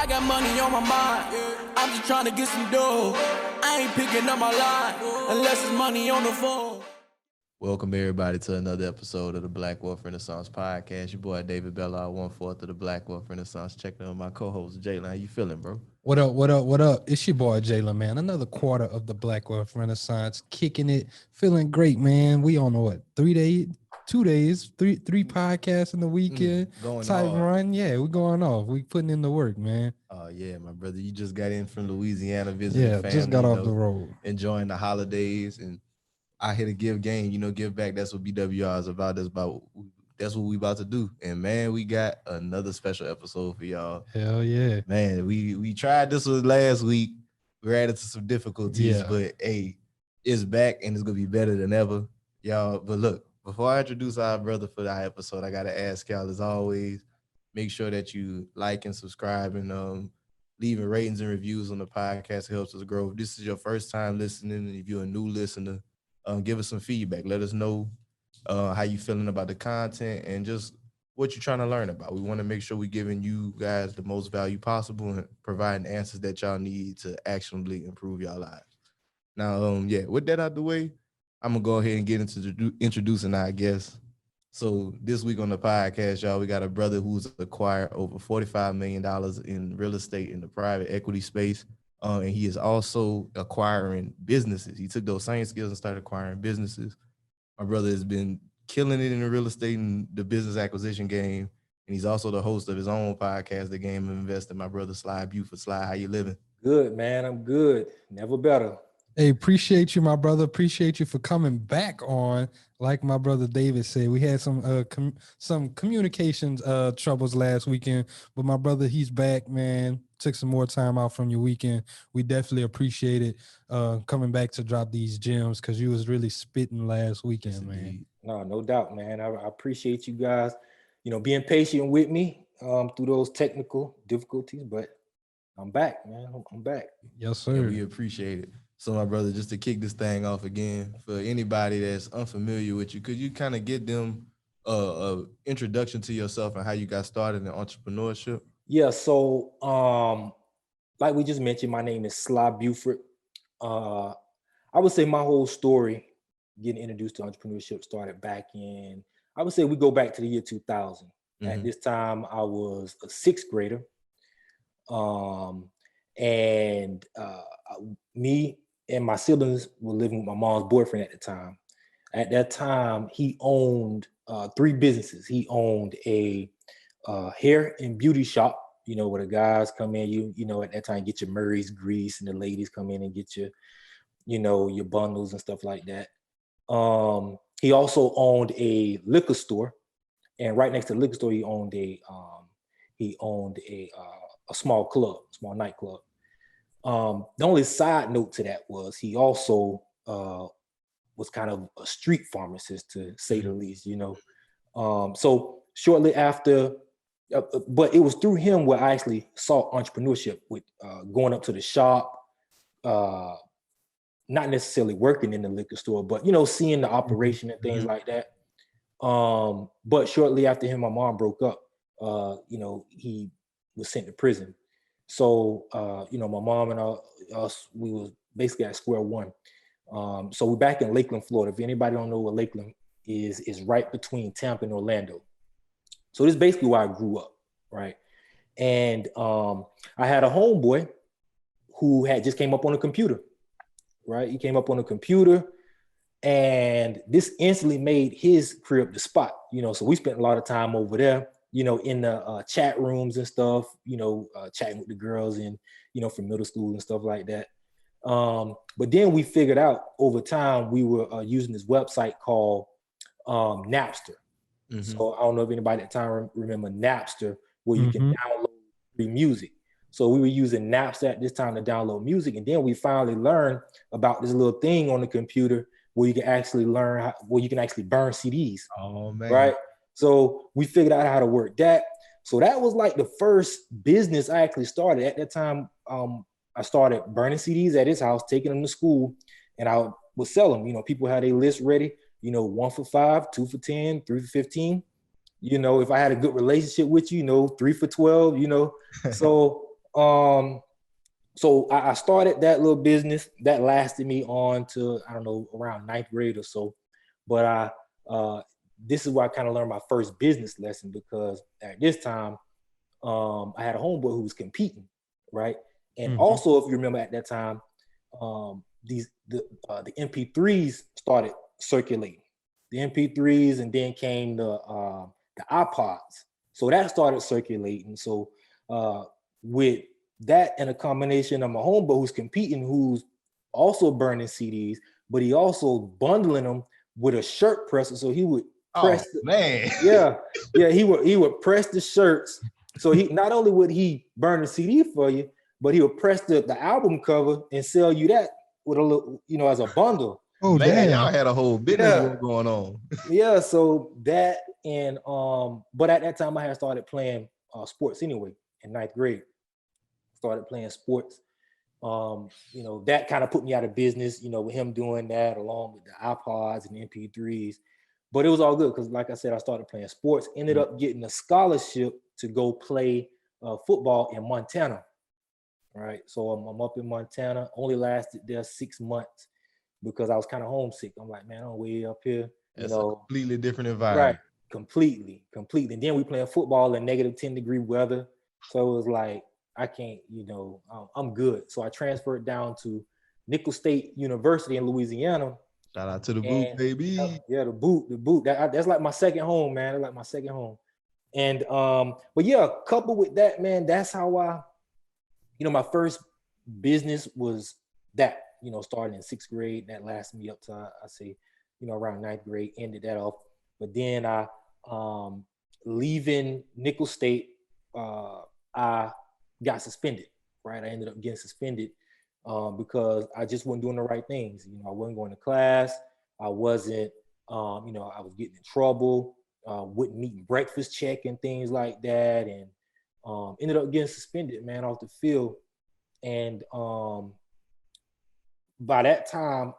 I got money on my mind. I'm just trying to get some dough. I ain't picking up my line unless it's money on the phone. Welcome everybody to another episode of the Black Wealth Renaissance Podcast. Your boy David Bella, 1/4 of the Black Wealth Renaissance. Checking on my co-host Jalen. How you feeling, bro? What up, what up, what up? It's your boy Jalen, man. Another quarter of the Black Wealth Renaissance. Kicking it, feeling great, man. We on what? 3 days, 2 days, three podcasts in the weekend. Type run. Yeah, we going off. We putting in the work, man. Oh yeah, my brother. You just got in from Louisiana visiting family. Just got off the road. Enjoying the holidays and I here to give game, give back. That's what BWR is about. That's what we about to do. And man, we got another special episode for y'all. Hell yeah. Man, we tried this one last week. We ran into some difficulties, but hey, it's back and it's gonna be better than ever. Y'all, but look, before I introduce our brother for our episode, I gotta ask y'all, as always, make sure that you like and subscribe and leaving ratings and reviews on the podcast. It helps us grow. If this is your first time listening, and if you're a new listener, give us some feedback. Let us know how you feeling about the content and just what you're trying to learn about. We want to make sure we're giving you guys the most value possible and providing answers that y'all need to actionably improve your lives. Now, with that out the way, I'm going to go ahead and get into introducing our guests. So this week on the podcast, y'all, we got a brother who's acquired over $45 million in real estate in the private equity space. And he is also acquiring businesses. He took those same skills and started acquiring businesses. My brother has been killing it in the real estate and the business acquisition game. And he's also the host of his own podcast, The Game of Investing. My brother, Sly Buford. Sly, how you living? Good, man. I'm good. Never better. Hey, appreciate you, my brother. Appreciate you for coming back on. Like my brother David said, we had some communications troubles last weekend, but my brother, he's back, man. Took some more time out from your weekend. We definitely appreciate it coming back to drop these gems because you was really spitting last weekend, yes, man. No doubt, man. I appreciate you guys, being patient with me through those technical difficulties, but I'm back, man. I'm back. Yes, sir. Yeah, we appreciate it. So, my brother, just to kick this thing off again, for anybody that's unfamiliar with you, could you kind of get them an introduction to yourself and how you got started in entrepreneurship? Yeah, so like we just mentioned, my name is Sly Buford. I would say my whole story, getting introduced to entrepreneurship, started back in, I would say we go back to the year 2000. Mm-hmm. At this time, I was a sixth grader. Me and my siblings were living with my mom's boyfriend at the time. At that time, he owned 3 businesses. He owned a hair and beauty shop, where the guys come in, at that time, get your Murray's grease, and the ladies come in and get your, your bundles and stuff like that. He also owned a liquor store, and right next to the liquor store, he owned a small nightclub. The only side note to that was he also was kind of a street pharmacist, to say the least, So shortly after, but it was through him where I actually saw entrepreneurship, with going up to the shop, not necessarily working in the liquor store, but, seeing the operation and things like that. But shortly after him, my mom broke up, he was sent to prison. So, my mom and us, we was basically at square one. So we're back in Lakeland, Florida. If anybody don't know what Lakeland is right between Tampa and Orlando. So this is basically where I grew up, right? And I had a homeboy who had just came up on a computer, right? He came up on a computer, and this instantly made his crib the spot, so we spent a lot of time over there, in the chat rooms and stuff, chatting with the girls and, from middle school and stuff like that. But then we figured out over time, we were using this website called Napster. Mm-hmm. So I don't know if anybody at the time remember Napster, where you can download free music. So we were using Napster at this time to download music. And then we finally learned about this little thing on the computer where you can actually where you can actually burn CDs. Oh, man. Right. So we figured out how to work that. So that was like the first business I actually started. At that time, I started burning CDs at his house, taking them to school, and I would sell them. People had a list ready, 1 for $5, 2 for $10, 3 for $15. If I had a good relationship with you, 3 for $12, So So I started that little business that lasted me on to, I don't know, around 9th grade or so. But this is where I kind of learned my first business lesson, because at this time, I had a homeboy who was competing, right? And also, if you remember at that time, the MP3s started circulating. The MP3s, and then came the iPods. So that started circulating. So with that and a combination of my homeboy who's competing, who's also burning CDs, but he also bundling them with a shirt presser. So he would press he would press the shirts. So he not only would he burn the CD for you, but he would press the album cover and sell you that with a little, as a bundle. Oh, man, y'all had a whole business going on. Yeah, so that, and but at that time I had started playing sports anyway in 9th grade. Started playing sports. That kind of put me out of business, with him doing that along with the iPods and the MP3s. But it was all good because, like I said, I started playing sports, ended up getting a scholarship to go play football in Montana. Right. So I'm up in Montana, only lasted there 6 months because I was kind of homesick. I'm like, man, I'm way up here. It's a completely different environment. Right. Completely. And then we playing football in negative 10-degree weather. So it was like, I can't, I'm good. So I transferred down to Nicholls State University in Louisiana. Shout out to the boot, baby. Yeah, the boot. That's like my second home, man. That's like my second home. And but yeah, coupled with that, man, that's how I, my first business was that, starting in 6th grade. That lasted me up to, I say, around 9th grade, ended that off. But then I, leaving Nicholls State, I got suspended, right? I ended up getting suspended because I just wasn't doing the right things. I wasn't going to class. I wasn't, I was getting in trouble, wouldn't meet breakfast check and things like that. And ended up getting suspended, man, off the field. And by that time,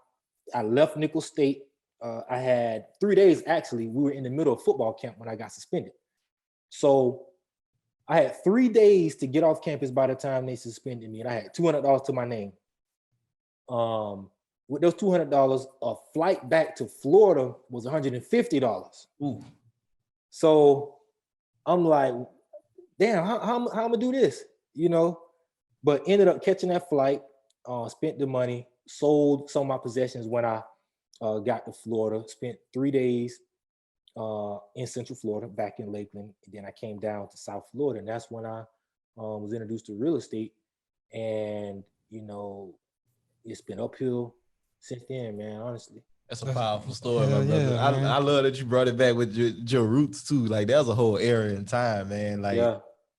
I left Nicholls State. I had 3 days, actually. We were in the middle of football camp when I got suspended. So I had 3 days to get off campus by the time they suspended me. And I had $200 to my name. With those $200, a flight back to Florida was $150. Ooh. So I'm like, damn, how I'm gonna do this? But ended up catching that flight, spent the money, sold some of my possessions when I got to Florida, spent 3 days in Central Florida, back in Lakeland. And then I came down to South Florida, and that's when I was introduced to real estate. And, it's been uphill since then, man, honestly. That's a powerful story, my brother. Yeah, I love that you brought it back with your roots, too. Like, that was a whole era in time, man. Like,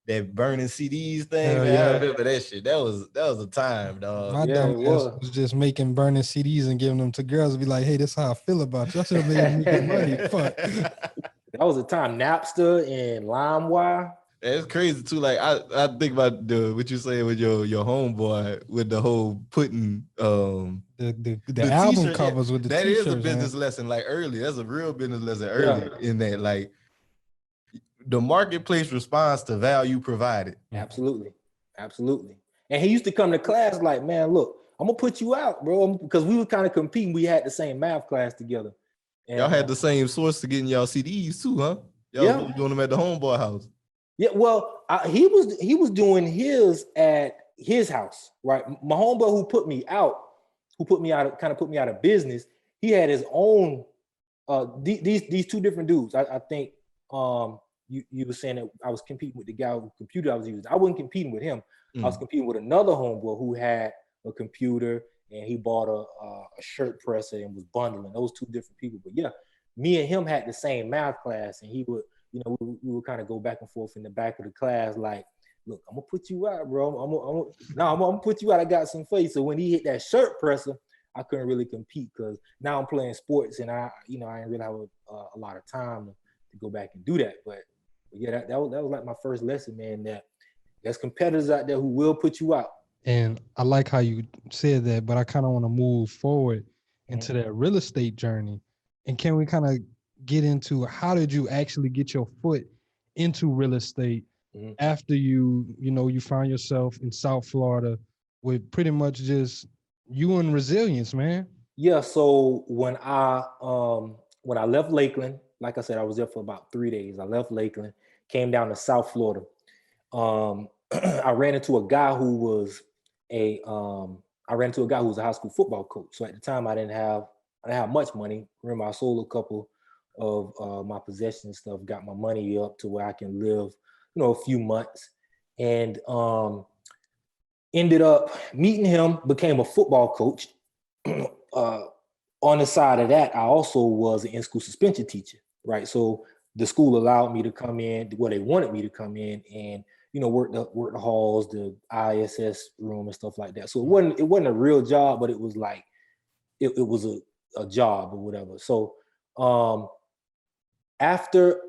that burning CDs thing, man, I remember that shit. That was a time, dog. My dumb ass was just making burning CDs and giving them to girls and be like, hey, this is how I feel about you. I should have made me get money. Fuck. That was a time. Napster and LimeWire. It's crazy too. Like I think about what you say with your homeboy with the whole putting the album covers with the that t-shirts, is a business lesson. Like early, that's a real business lesson early in that. Like the marketplace responds to value provided. Absolutely. And he used to come to class like, man, look, I'm gonna put you out, bro, because we were kind of competing. We had the same math class together. And, y'all had the same source to getting y'all CDs too, huh? Y'all doing them at the homeboy house. Yeah, well, he was doing his at his house, right? My homeboy who put me out of business. He had his own. These two different dudes. I think you were saying that I was competing with the guy whose computer I was using. I wasn't competing with him. I was competing with another homeboy who had a computer, and he bought a shirt presser and was bundling. Those two different people. But yeah, me and him had the same math class, and he would. We would kind of go back and forth in the back of the class, like, look, I'm gonna put you out, bro. I'm gonna put you out. I got some for you. So when he hit that shirt presser, I couldn't really compete because now I'm playing sports and I didn't really have a lot of time to go back and do that. But yeah, that was like my first lesson, man. That there's competitors out there who will put you out. And I like how you said that, but I kind of want to move forward into that real estate journey. And can we kind of get into how did you actually get your foot into real estate after you find yourself in South Florida with pretty much just you and resilience, man? Yeah. So when I left Lakeland, like I said, I was there for about 3 days. I left Lakeland, came down to South Florida. I ran into a guy who was a high school football coach. So at the time I didn't have much money. Remember, I sold a couple of my possessions and stuff, got my money up to where I can live, a few months, and ended up meeting him, became a football coach. On the side of that, I also was an in-school suspension teacher, right? So the school allowed me to come in, they wanted me to come in and, work the halls, the ISS room and stuff like that. So it wasn't a real job, but it was like, it was a job or whatever. So after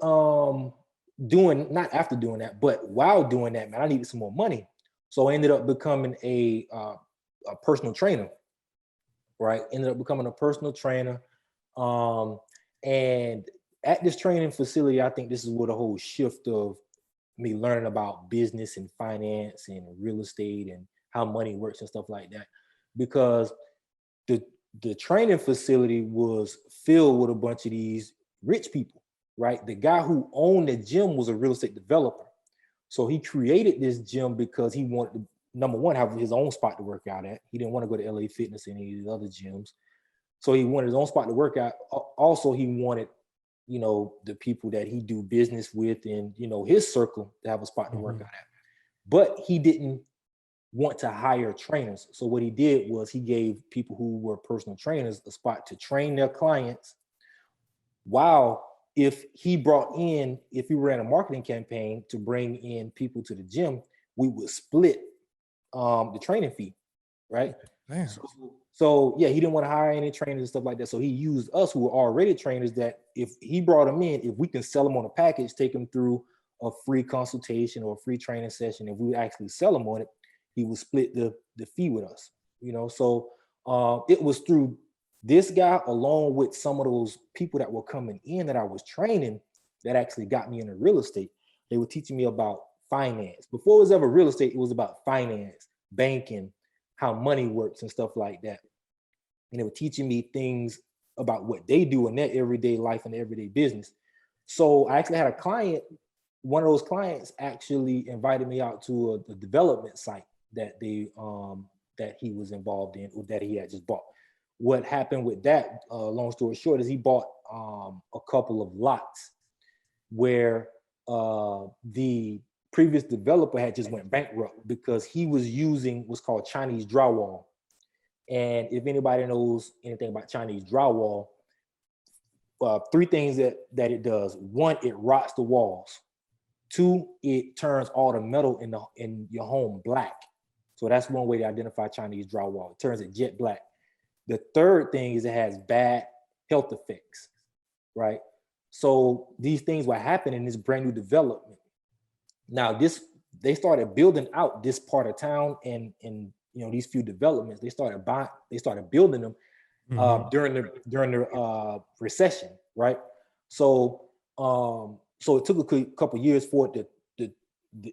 doing that, but while doing that, man, I needed some more money. So I ended up becoming a personal trainer, right? Ended up becoming a personal trainer. And at this training facility, I think this is where the whole shift of me learning about business and finance and real estate and how money works and stuff like that. Because the training facility was filled with a bunch of these rich people, right? The guy who owned the gym was a real estate developer. So he created this gym because he wanted to, number one, have his own spot to work out at. He didn't want to go to LA Fitness and any of these other gyms. So he wanted his own spot to work out. Also, he wanted, the people that he do business with and, his circle to have a spot to work out at. But he didn't want to hire trainers. So what he did was he gave people who were personal trainers a spot to train their clients, while if he ran a marketing campaign to bring in people to the gym, we would split the training fee, right? Damn. So yeah, he didn't want to hire any trainers and stuff like that. So he used us who were already trainers, that if he brought them in, if we can sell them on a package, take them through a free consultation or a free training session, if we actually sell them on it, he would split the fee with us, So it was through this guy, along with some of those people that were coming in that I was training, that actually got me into real estate. They were teaching me about finance. Before it was ever real estate, it was about finance, banking, how money works and stuff like that. And they were teaching me things about what they do in their everyday life and everyday business. So I actually had a client, one of those clients actually invited me out to a development site that that he was involved in, or that he had just bought. What happened with that, long story short, is he bought a couple of lots where the previous developer had just went bankrupt because he was using what's called Chinese drywall. And if anybody knows anything about Chinese drywall, three things that it does. One, it rots the walls. Two, it turns all the metal in your home black. So that's one way to identify Chinese drywall. It turns it jet black. The third thing is it has bad health effects, right? So these things were happening in this brand new development. Now they started building out this part of town, and these few developments, they started building them during the recession, right? So it took a couple years for it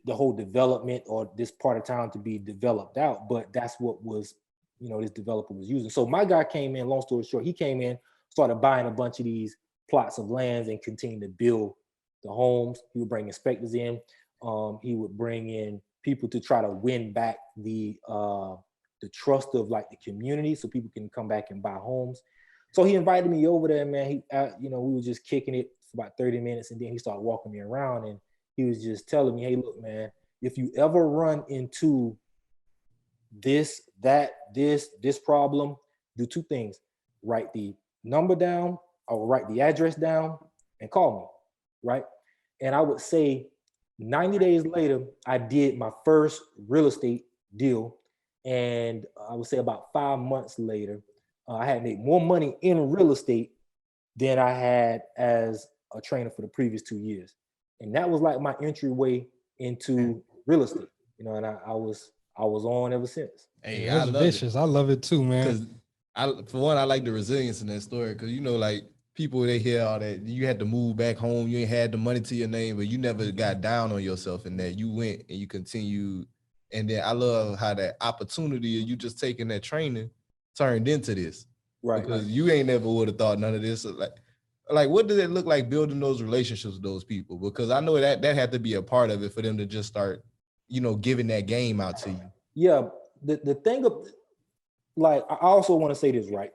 the whole development or this part of town to be developed out, but that's what was this developer was using. So my guy came in, long story short, he came in, started buying a bunch of these plots of lands and continued to build the homes. He would bring inspectors in. He would bring in people to try to win back the trust of like the community, so people can come back and buy homes. So he invited me over there, man. We were just kicking it for about 30 minutes, and then he started walking me around, and he was just telling me, hey, look, man, if you ever run into this problem, do two things: write the number down, or write the address down, and call me, right? And I would say 90 days later, I did my first real estate deal. And I would say about 5 months later, I had made more money in real estate than I had as a trainer for the previous 2 years. And that was like my entryway into real estate, and I was on ever since. Hey, that's vicious. I love it too, man. Because for one, I like the resilience in that story, because like people, they hear all that. You had to move back home. You ain't had the money to your name, but you never got down on yourself in that. You went and you continued. And then I love how that opportunity of you just taking that training turned into this. Right. Because you ain't never would have thought none of this. Like, what does it look like building those relationships with those people? Because I know that had to be a part of it for them to just start, giving that game out to you. Yeah. The thing of, like, I also want to say this, right?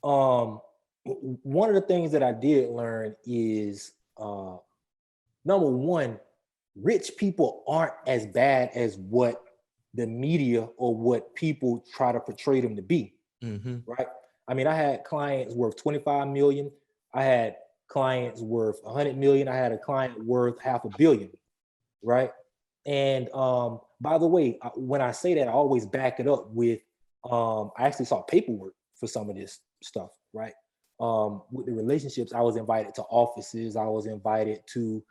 One of the things that I did learn is, number one, rich people aren't as bad as what the media or what people try to portray them to be, right? I mean, I had clients worth 25 million. I had clients worth 100 million. I had a client worth $500 million, right? And by the way, when I say that, I always back it up with, I actually saw paperwork for some of this stuff, right? With the relationships, I was invited to offices. I was invited to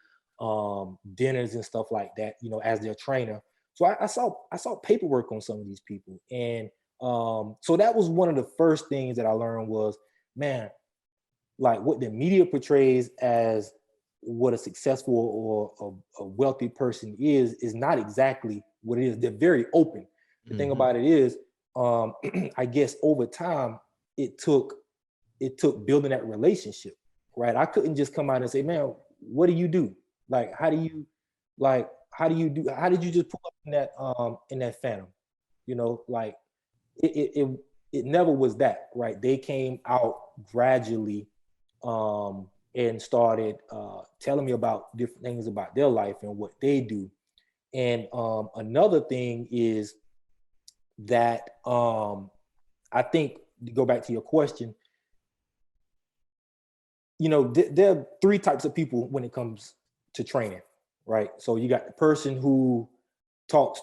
dinners and stuff like that, as their trainer. So I saw paperwork on some of these people. And so that was one of the first things that I learned was, man, like what the media portrays as what a successful or a wealthy person is not exactly what it is. They're very open. The thing about it is, I guess over time, it took building that relationship, right? I couldn't just come out and say, man, what do you do? Like, how did you just pull up in that Phantom? Like it never was that, right? They came out gradually and started telling me about different things about their life and what they do. And another thing is that I think, to go back to your question, there are three types of people when it comes to training, right? So you got the person who talks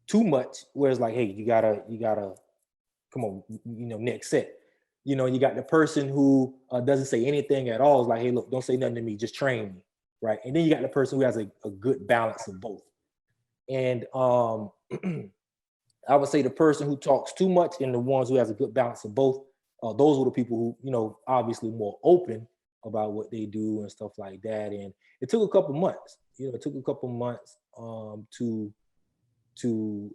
too much, where it's like, hey, you gotta come on, next set. You got the person who doesn't say anything at all. It's like, hey, look, don't say nothing to me, just train me, right? And then you got the person who has a good balance of both. And I would say the person who talks too much and the ones who has a good balance of both, those were the people who, obviously more open about what they do and stuff like that. And it took a couple months, to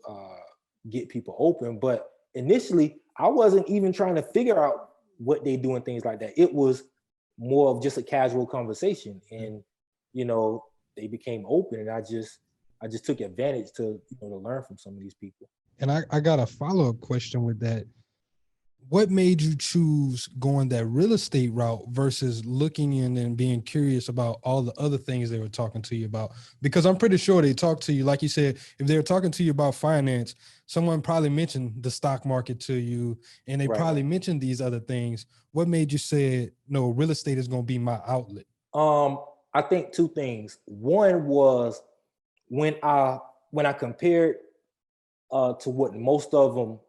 get people open. But initially, I wasn't even trying to figure out what they do and things like that. It was more of just a casual conversation, and they became open, and I just took advantage to learn from some of these people. And I got a follow-up question with that. What made you choose going that real estate route versus looking in and being curious about all the other things they were talking to you about? Because I'm pretty sure they talked to you, like you said, if they're talking to you about finance, someone probably mentioned the stock market to you, and they probably mentioned these other things. What made you say, no, real estate is going to be my outlet? I think two things. One was when I compared to what most of them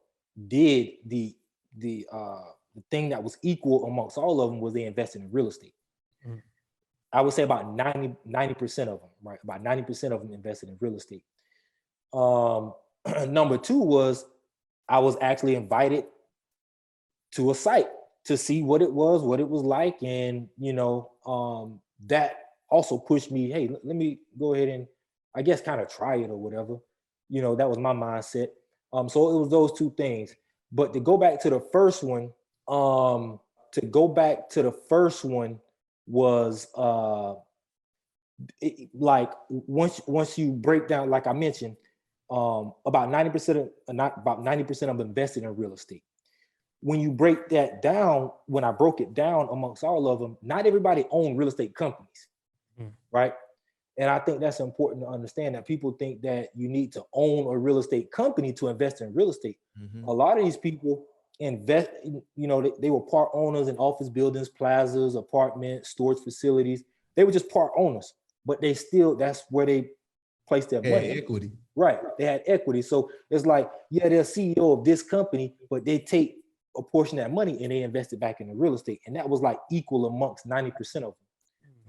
did, the thing that was equal amongst all of them was they invested in real estate. I would say about 90% of them, right? About 90% of them invested in real estate. Number two was I was actually invited to a site to see what it was like. And, that also pushed me, hey, let me go ahead and I guess kind of try it or whatever. That was my mindset. So it was those two things. But to go back to the first one, was like once you break down, like I mentioned, about 90% of them invested in real estate. When you break that down, when I broke it down amongst all of them, not everybody owned real estate companies, right? And I think that's important to understand, that people think that you need to own a real estate company to invest in real estate. A lot of these people invest, they were part owners in office buildings, plazas, apartments, storage facilities. They were just part owners, but they still, that's where they placed their money. Equity. Right. They had equity. So it's like, yeah, they're CEO of this company, but they take a portion of that money and they invest it back in the real estate. And that was like equal amongst 90% of them.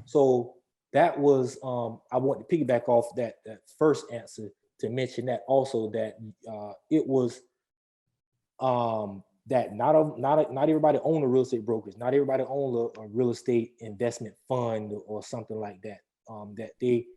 So that was, I want to piggyback off that first answer to mention that also, that it was that not everybody own a real estate brokerage, not everybody own a real estate investment fund or something like that. That they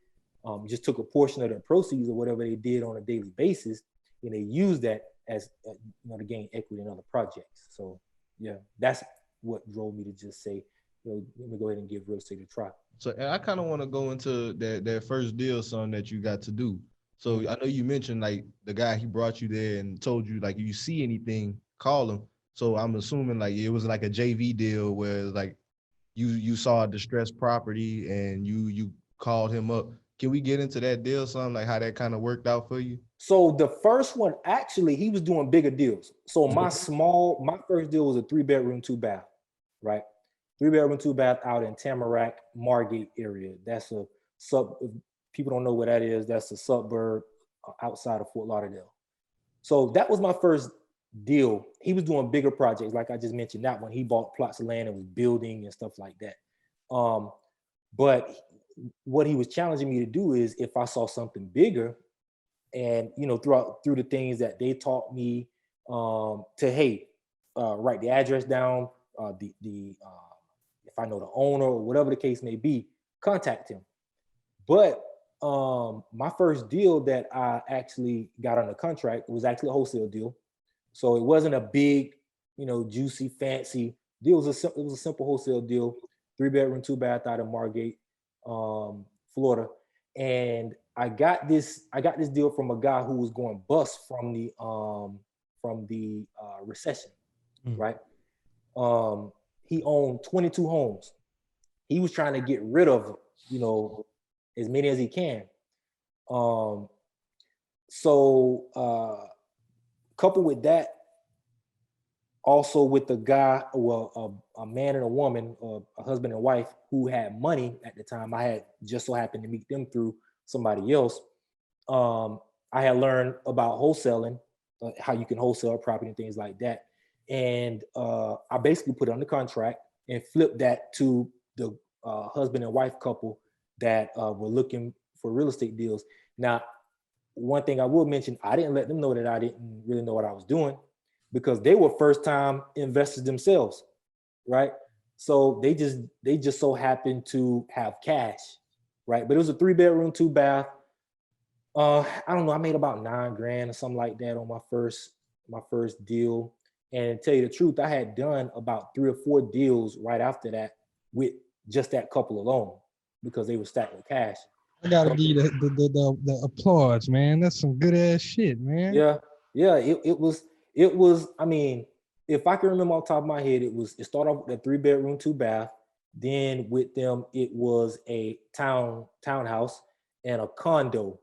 just took a portion of their proceeds or whatever they did on a daily basis, and they use that as to gain equity in other projects. So yeah, that's what drove me to just say, let me go ahead and give real estate a try. So I kind of want to go into that first deal, son, that you got to do. So I know you mentioned like the guy, he brought you there and told you like, if you see anything, call him. So I'm assuming like it was like a JV deal where like you saw a distressed property and you called him up. Can we get into that deal, son? Like how that kind of worked out for you? So the first one, actually, he was doing bigger deals. So my first deal was a 3-bedroom, 2-bath, right? 3-bedroom, 2-bath out in Tamarack, Margate area. That's a if people don't know what that is, that's a suburb outside of Fort Lauderdale. So that was my first deal. He was doing bigger projects, like I just mentioned that one. He bought plots of land and was building and stuff like that. But what he was challenging me to do is, if I saw something bigger, and through the things that they taught me, to write the address down, if I know the owner or whatever the case may be, contact him. But my first deal that I actually got under contract was actually a wholesale deal. So it wasn't a big, juicy, fancy deal. It was a simple wholesale deal, 3-bedroom, 2-bath out of Margate, Florida. And I got this deal from a guy who was going bust from the recession, right? He owned 22 homes. He was trying to get rid of, as many as he can. Coupled with that, also with the guy, a man and a woman, a husband and wife who had money at the time. I had just so happened to meet them through somebody else. I had learned about wholesaling, how you can wholesale property and things like that. And I basically put it under contract and flipped that to the husband and wife couple that were looking for real estate deals. Now, one thing I will mention, I didn't let them know that I didn't really know what I was doing, because they were first-time investors themselves, right? So they just so happened to have cash, right? But it was a 3-bedroom, 2-bath. I don't know, I made about $9,000 or something like that on my first deal. And to tell you the truth, I had done about 3 or 4 deals right after that with just that couple alone, because they were stacked with cash. I gotta give you the applause, man. That's some good ass shit, man. Yeah. It was. I mean, if I can remember off the top of my head, it started off with a 3-bedroom, 2-bath. Then with them, it was a townhouse and a condo.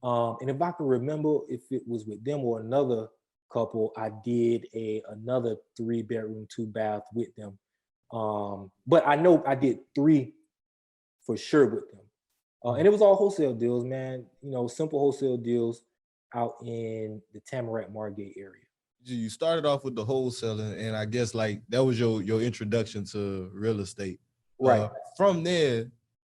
And if I can remember, if it was with them or another couple, I did another 3-bedroom, 2-bath with them. But I know I did 3 for sure with them. And it was all wholesale deals, man. Simple wholesale deals out in the Tamarack, Margate area. You started off with the wholesaling, and I guess like that was your introduction to real estate. Right. From there,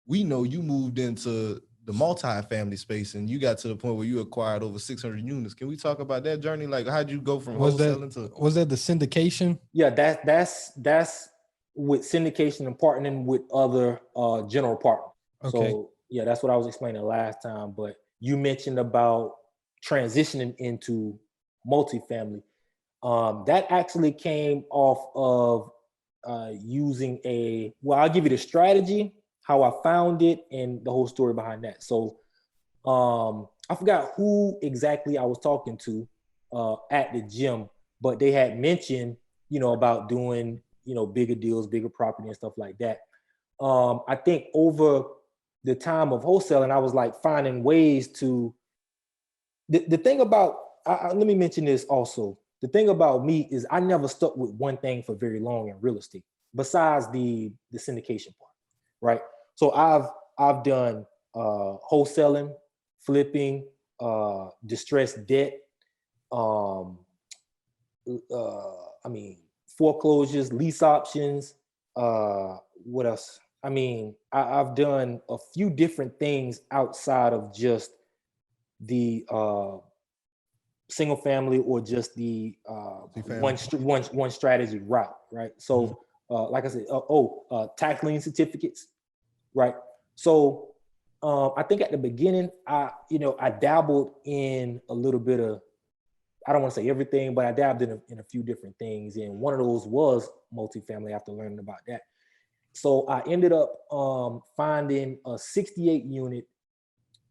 we know you moved into the multifamily space, and you got to the point where you acquired over 600 units. Can we talk about that journey? Like, how'd you go from wholesaling to? Was that the syndication? Yeah, that's with syndication and partnering with other general partners. Okay. So yeah, that's what I was explaining last time. But you mentioned about transitioning into multifamily. That actually came off of using I'll give you the strategy, how I found it, and the whole story behind that. So I forgot who exactly I was talking to at the gym, but they had mentioned, about doing, bigger deals, bigger property and stuff like that. I think over the time of wholesaling, I was like finding ways to, the thing about, let me mention this also. The thing about me is I never stuck with one thing for very long in real estate, besides the syndication part, right? So I've done wholesaling, flipping, distressed debt, foreclosures, lease options, what else? I've done a few different things outside of just the single family or just the one strategy route, right? So like I said, tax lien certificates, right? So I think at the beginning, I dabbled in a little bit of, I don't want to say everything, but I dabbled in a few different things. And one of those was multifamily after learning about that. So I ended up finding a 68 unit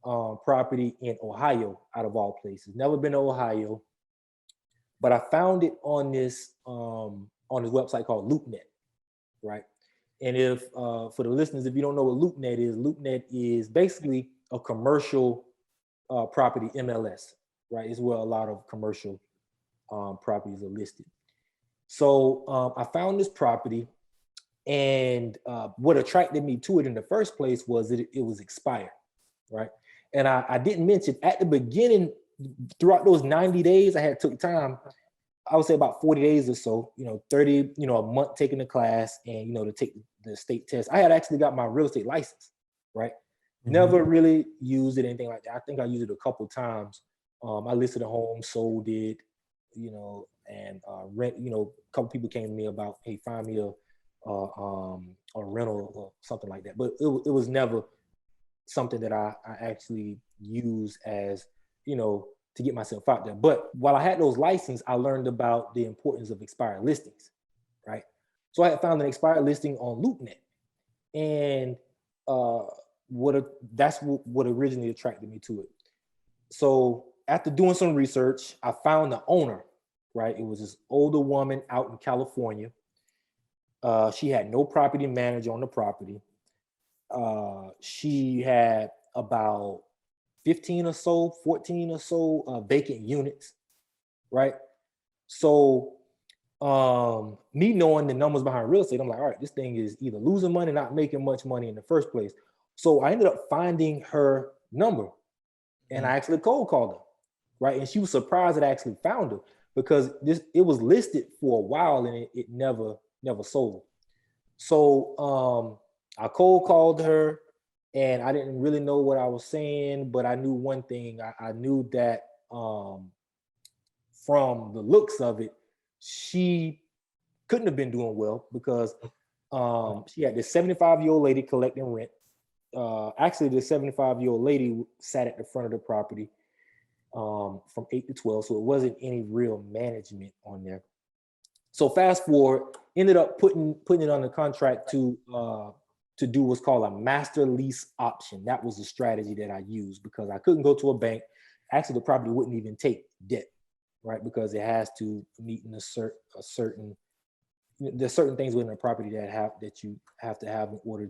property in Ohio, out of all places. Never been to Ohio, but I found it on this website called LoopNet, right? And if for the listeners, if you don't know what LoopNet is basically a commercial property MLS, right? It's where a lot of commercial properties are listed. So I found this property, and what attracted me to it in the first place was that it was expired, right? And I didn't mention at the beginning, throughout those 90 days, I took time, I would say about 40 days or so, 30, a month taking the class and, to take the state test. I had actually got my real estate license, right? Mm-hmm. Never really used it, anything like that. I think I used it a couple times. I listed a home, sold it, and rent, a couple people came to me about, hey, find me a rental or something like that. But it was never something that I actually use as, to get myself out there. But while I had those licenses, I learned about the importance of expired listings, right? So I had found an expired listing on LoopNet, and that's what originally attracted me to it. So after doing some research, I found the owner, right? It was this older woman out in California. She had no property manager on the property. She had about 14 or so vacant units, right? So me knowing the numbers behind real estate, I'm like, all right, this thing is either losing money, not making much money in the first place. So I ended up finding her number, and I actually cold called her, right? And she was surprised that I actually found her, because it was listed for a while and it never sold. So I cold called her, and I didn't really know what I was saying, but I knew one thing. I knew that from the looks of it, she couldn't have been doing well, because she had this 75-year-old lady collecting rent. Actually, the 75-year-old lady sat at the front of the property from 8 to 12, so it wasn't any real management on there. So fast forward, ended up putting it on the contract to do what's called a master lease option. That was the strategy that I used, because I couldn't go to a bank. Actually, the property wouldn't even take debt, right? Because it has to meet in there's certain things within the property that you have to have in order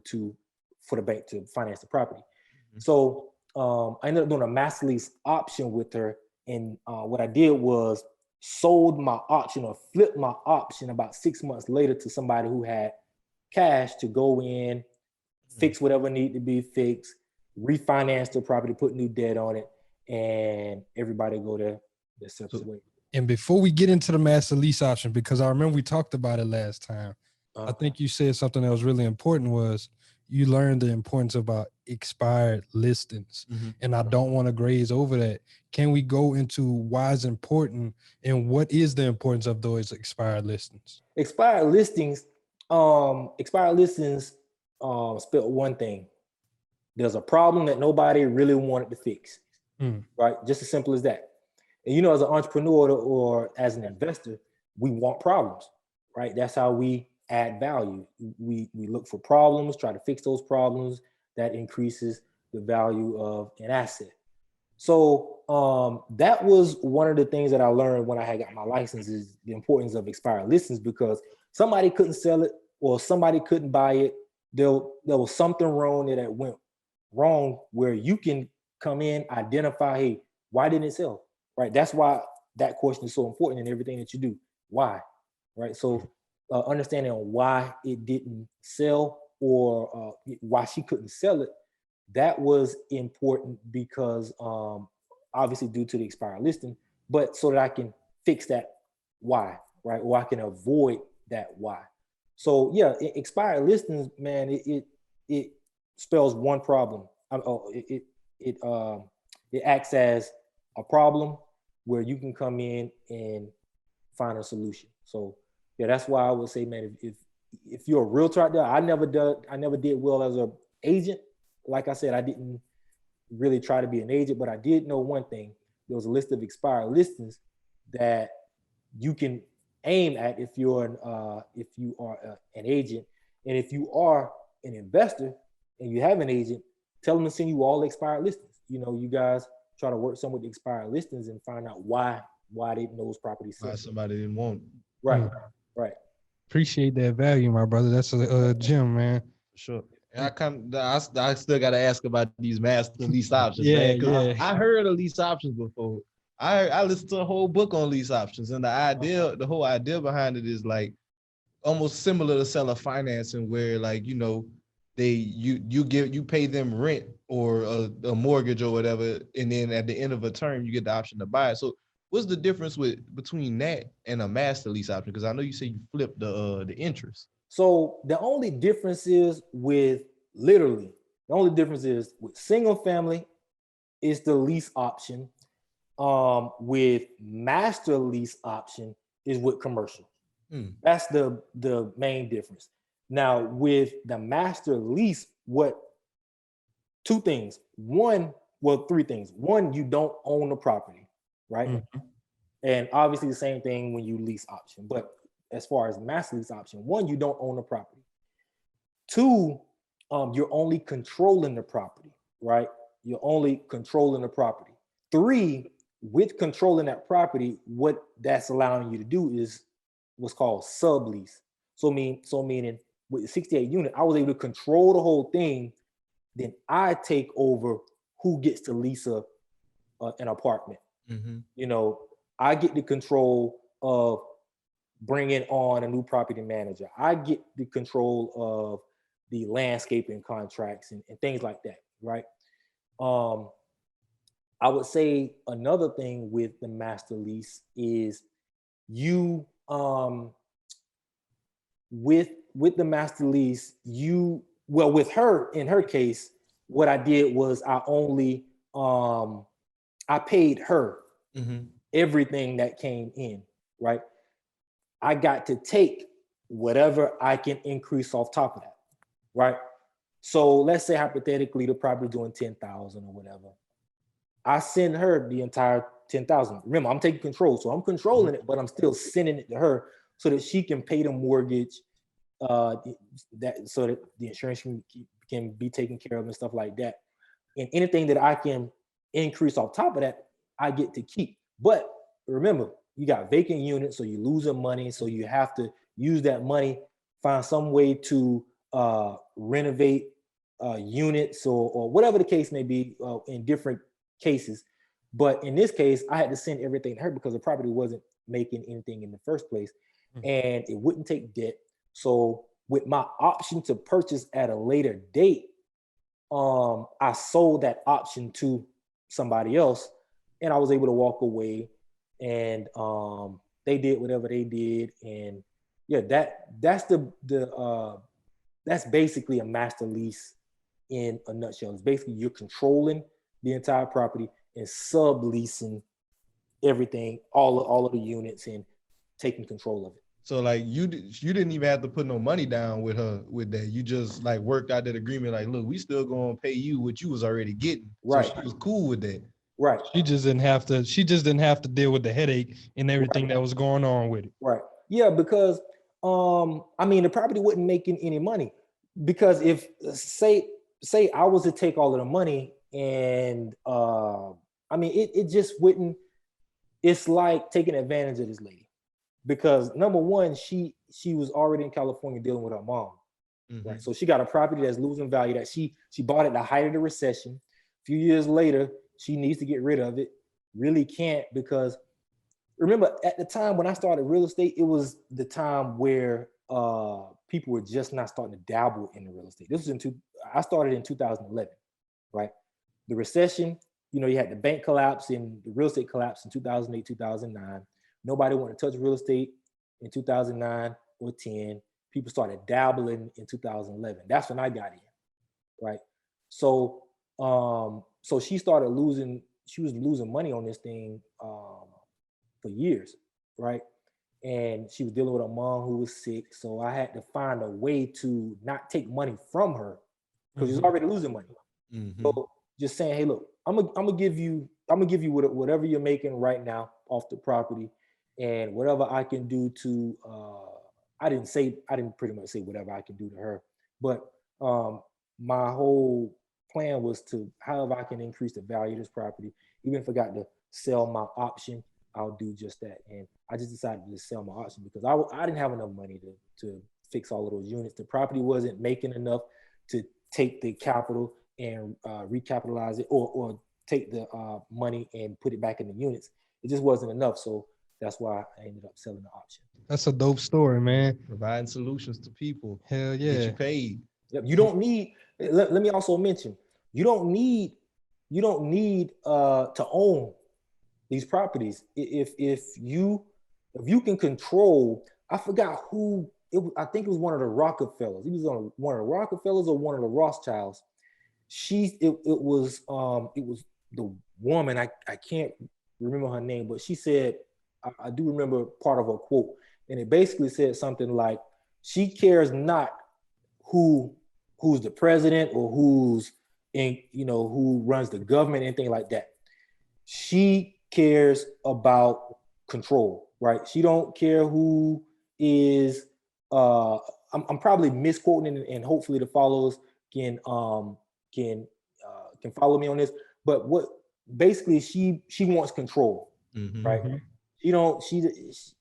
for the bank to finance the property. Mm-hmm. So I ended up doing a master lease option with her. And what I did was sold my option, or flipped my option, about 6 months later to somebody who had cash to go in, fix whatever needed to be fixed, refinance the property, put new debt on it, and everybody go their separate way. And before we get into the master lease option, because I remember we talked about it last time, I think you said something that was really important, was you learned the importance about expired listings. Mm-hmm. And I don't want to graze over that. Can we go into why it's important, and what is the importance of those expired listings? Expired listings spell one thing. There's a problem that nobody really wanted to fix, right? Just as simple as that. And as an entrepreneur or as an investor, we want problems, right? That's how we add value. We look for problems, try to fix those problems. That increases the value of an asset. So that was one of the things that I learned when I had got my license, is the importance of expired listings, because somebody couldn't sell it or somebody couldn't buy it. There was something wrong that went wrong, where you can come in, identify, hey, why didn't it sell? Right? That's why that question is so important in everything that you do. Why? Right? So understanding why it didn't sell, or why she couldn't sell it, that was important, because obviously due to the expired listing, but so that I can fix that why, right? Or I can avoid that why. So yeah, expired listings, man, it spells one problem. It acts as a problem where you can come in and find a solution. So yeah, that's why I would say, man, if you're a realtor out there, I never did well as an agent. Like I said, I didn't really try to be an agent, but I did know one thing. There was a list of expired listings that you can aim at if you are an agent. And if you are an investor and you have an agent, tell them to send you all the expired listings. You know, you guys try to work some with the expired listings and find out why didn't those properties sell. Why somebody didn't want it. Right, right. Appreciate that value, my brother. That's a gem, man. Sure. And I still got to ask about these master lease options, Yeah, man. yeah. I heard of lease options before. I listened to a whole book on lease options, and the whole idea behind it is like almost similar to seller financing, where like, you know, you pay them rent or a mortgage or whatever, and then at the end of a term you get the option to buy it. So what's the difference between that and a master lease option? Because I know you say you flip the interest. So the only difference is with single family is the lease option. With master lease option is with commercial. That's the main difference. Now with the master lease, three things. One, you don't own the property, right? Mm-hmm. And obviously the same thing when you lease option. But as far as master lease option, one, you don't own the property. Two, you're only controlling the property, right? You're only controlling the property. Three, with controlling that property, what that's allowing you to do is what's called sublease. So meaning with the 68 unit, I was able to control the whole thing. Then I take over who gets to lease an apartment. Mm-hmm. You know, I get the control of bringing on a new property manager. I get the control of the landscaping contracts and things like that, right? I would say another thing with the master lease is you, with the master lease, with her, in her case, what I did was I paid her everything that came in, right? I got to take whatever I can increase off top of that, right? So let's say hypothetically the property doing 10,000 or whatever. I send her the entire 10,000. Remember, I'm taking control, so I'm controlling it, but I'm still sending it to her so that she can pay the mortgage, so that the insurance can be taken care of and stuff like that. And anything that I can increase off top of that, I get to keep. But remember, you got vacant units, so you're losing money. So you have to use that money, find some way to renovate units or whatever the case may be in different cases. But in this case, I had to send everything to her because the property wasn't making anything in the first place, and it wouldn't take debt. So with my option to purchase at a later date, I sold that option to somebody else, and I was able to walk away. And they did whatever they did, and yeah, that's basically a master lease in a nutshell. It's basically you're controlling the entire property and subleasing everything, all of the units, and taking control of it. So like you didn't even have to put no money down with her with that. You just like worked out that agreement. Like, look, we still gonna pay you what you was already getting. Right. So she was cool with that. Right. She just didn't have to deal with the headache and everything that was going on with it. Right. Yeah, because the property wasn't making any money, because if say I was to take all of the money and it just wouldn't. It's like taking advantage of this lady, because number one, she was already in California dealing with her mom. Mm-hmm. Right. So she got a property that's losing value that she bought at the height of the recession. A few years later, she needs to get rid of it. Really can't, because remember at the time when I started real estate, it was the time where people were just not starting to dabble in the real estate. This was I started in 2011, right? The recession, you had the bank collapse and the real estate collapse in 2008, 2009. Nobody wanted to touch real estate in 2009 or 10. People started dabbling in 2011. That's when I got in, right? So she was losing money on this thing for years, right? And she was dealing with a mom who was sick. So I had to find a way to not take money from her because she's already losing money. So just saying, hey, look, I'm gonna give you whatever you're making right now off the property, and whatever I can do to I didn't pretty much say whatever I can do to her, but my whole plan was to however I can increase the value of this property. Even if I got to sell my option, I'll do just that. And I just decided to sell my option because I didn't have enough money to fix all of those units. The property wasn't making enough to take the capital and recapitalize it or take the money and put it back in the units. It just wasn't enough. So that's why I ended up selling the option. That's a dope story, man. Providing solutions to people. Hell yeah. Get you paid. Yep. You don't need, let me also mention, you don't need to own these properties. If you can control, I forgot who, I think it was one of the Rockefellers. He was on one of the Rockefellers or one of the Rothschilds. It was the woman, I can't remember her name, but she said, I do remember part of her quote, and it basically said something like, she cares not who's the president or who's in, who runs the government, anything like that. She cares about control, right? She don't care who is, I'm probably misquoting it, and hopefully the followers can follow me on this, but what basically she wants control, right?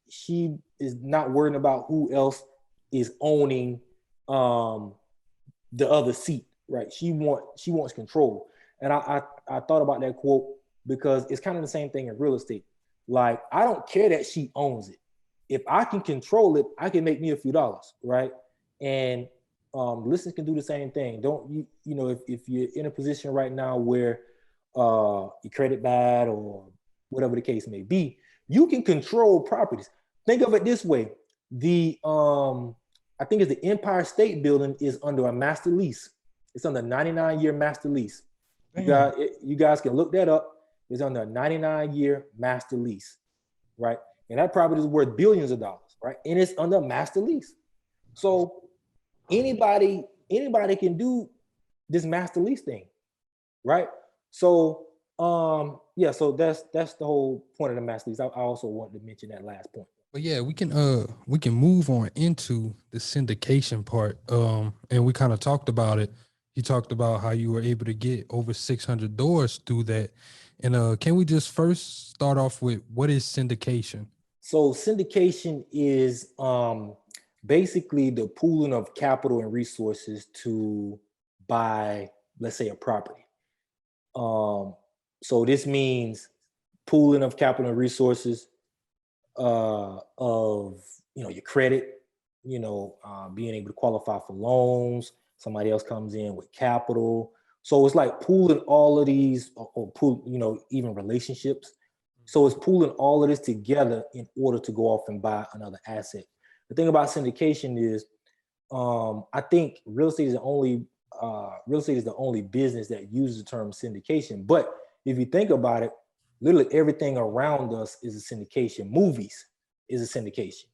She is not worrying about who else is owning the other seat, right? She wants control. And I thought about that quote because it's kind of the same thing in real estate. Like, I don't care that she owns it. If I can control it, I can make me a few dollars, right? And listeners can do the same thing. Don't if you're in a position right now where your credit bad or whatever the case may be, you can control properties. Think of it this way: I think it's the Empire State Building is under a master lease. It's under a 99-year master lease. You guys can look that up. It's under a 99-year master lease, right? And that property is worth billions of dollars, right? And it's under a master lease. So anybody can do this master lease thing, right? So so that's the whole point of the master lease. I also wanted to mention that last point. But yeah, we can move on into the syndication part. And we kind of talked about it. You talked about how you were able to get over 600 doors through that. And can we just first start off with what is syndication? So syndication is basically the pooling of capital and resources to buy, let's say, a property. So this means pooling of capital and resources of your credit, being able to qualify for loans. Somebody else comes in with capital. So it's like pooling all of these, or pool, even relationships. So it's pooling all of this together in order to go off and buy another asset. The thing about syndication is, I think real estate is the only business that uses the term syndication. But if you think about it, literally everything around us is a syndication. Movies is a syndication.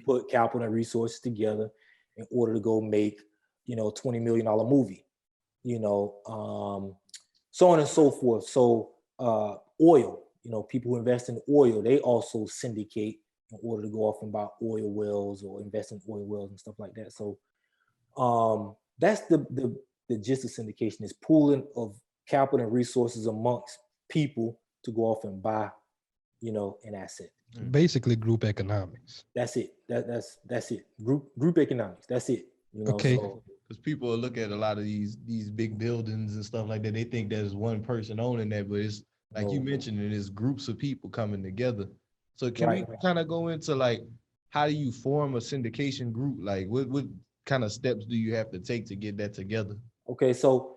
Put capital and resources together in order to go make, $20 million movie, so on and so forth. So oil, people who invest in oil, they also syndicate in order to go off and buy oil wells or invest in oil wells and stuff like that. So that's the gist of syndication, is pooling of capital and resources amongst people to go off and buy, an asset. Basically group economics. That's it. That's it. Group economics. That's it. Okay. Because people will look at a lot of these big buildings and stuff like that. They think there's one person owning that, but it's like you mentioned, it is groups of people coming together. So can we kind of go into like, how do you form a syndication group? Like what kind of steps do you have to take to get that together? Okay, so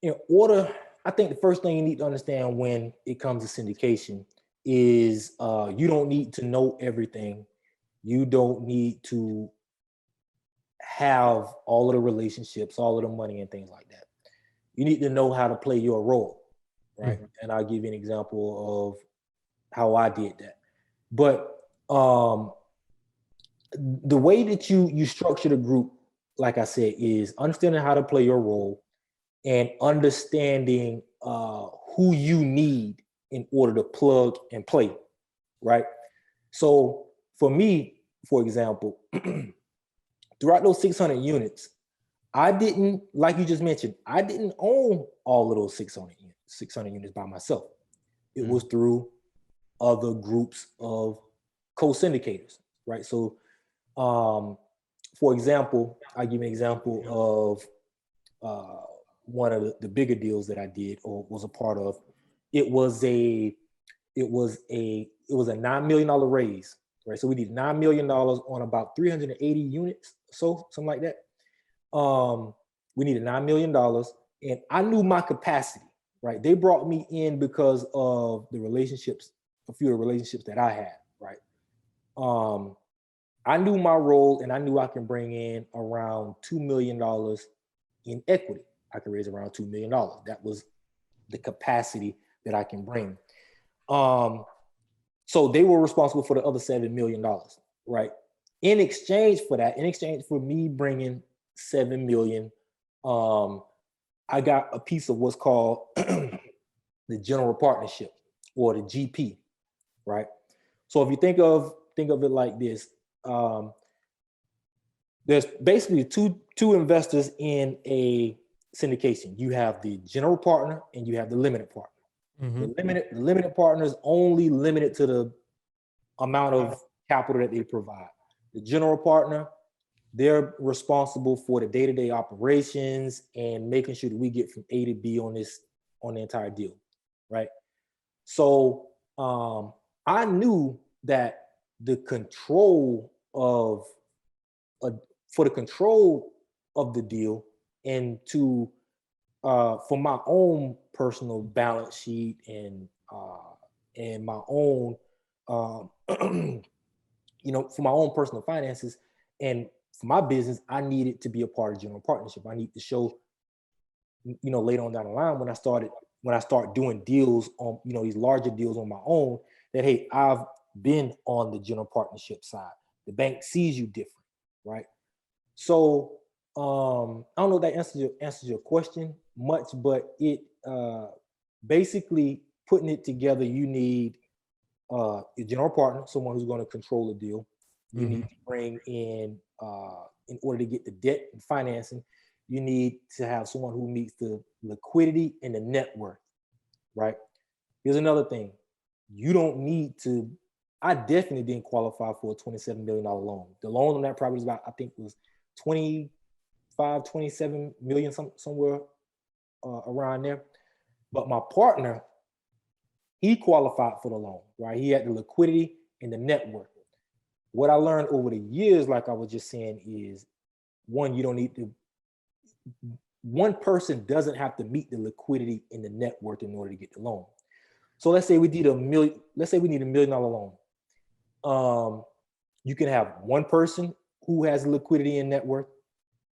I think the first thing you need to understand when it comes to syndication is you don't need to know everything. You don't need to have all of the relationships, all of the money and things like that. You need to know how to play your role, right? And I'll give you an example of how I did that. But the way that you structure the group, like I said, is understanding how to play your role and understanding who you need in order to plug and play, right? So for me, for example, throughout those 600 units, I didn't, like you just mentioned, I didn't own all of those 600 units by myself. It was through other groups of co-syndicators, right? So, for example, I'll give you an example of one of the bigger deals that I did or was a part of. It was a $9 million raise, right? So we did $9 million on about 380 units, so something like that. We needed $9 million, and I knew my capacity, right? They brought me in because of the relationships, a few of the relationships that I had, right? I knew my role, and I knew I can bring in around $2 million in equity. I could raise around $2 million. That was the capacity that I can bring. So they were responsible for the other $7 million, right? In exchange for me bringing $7 million, I got a piece of what's called the general partnership or the GP, right? So if you think of it like this, there's basically two investors in a syndication. You have the general partner and you have the limited partner. The limited partner is only limited to the amount of capital that they provide. The general partner, they're responsible for the day-to-day operations and making sure that we get from A to B on the entire deal, right? So I knew that the control of for the control of the deal and to for my own personal balance sheet and my own for my own personal finances and for my business, I needed to be a part of general partnership. I need to show, later on down the line when I start doing deals on, these larger deals on my own, that, hey, I've been on the general partnership side. The bank sees you different, right? So I don't know if that answers your question much, but it basically putting it together, you need a general partner, someone who's going to control the deal. You need to bring in order to get the debt and financing, you need to have someone who meets the liquidity and the net worth, right? Here's another thing. You don't need to, I definitely didn't qualify for a $27 million loan. The loan on that property is about, I think it was 27 million, somewhere around there. But my partner, he qualified for the loan, right? He had the liquidity and the net worth. What I learned over the years, like I was just saying, is one person doesn't have to meet the liquidity and the net worth in order to get the loan. So let's say we need $1 million loan. You can have one person who has liquidity and net worth.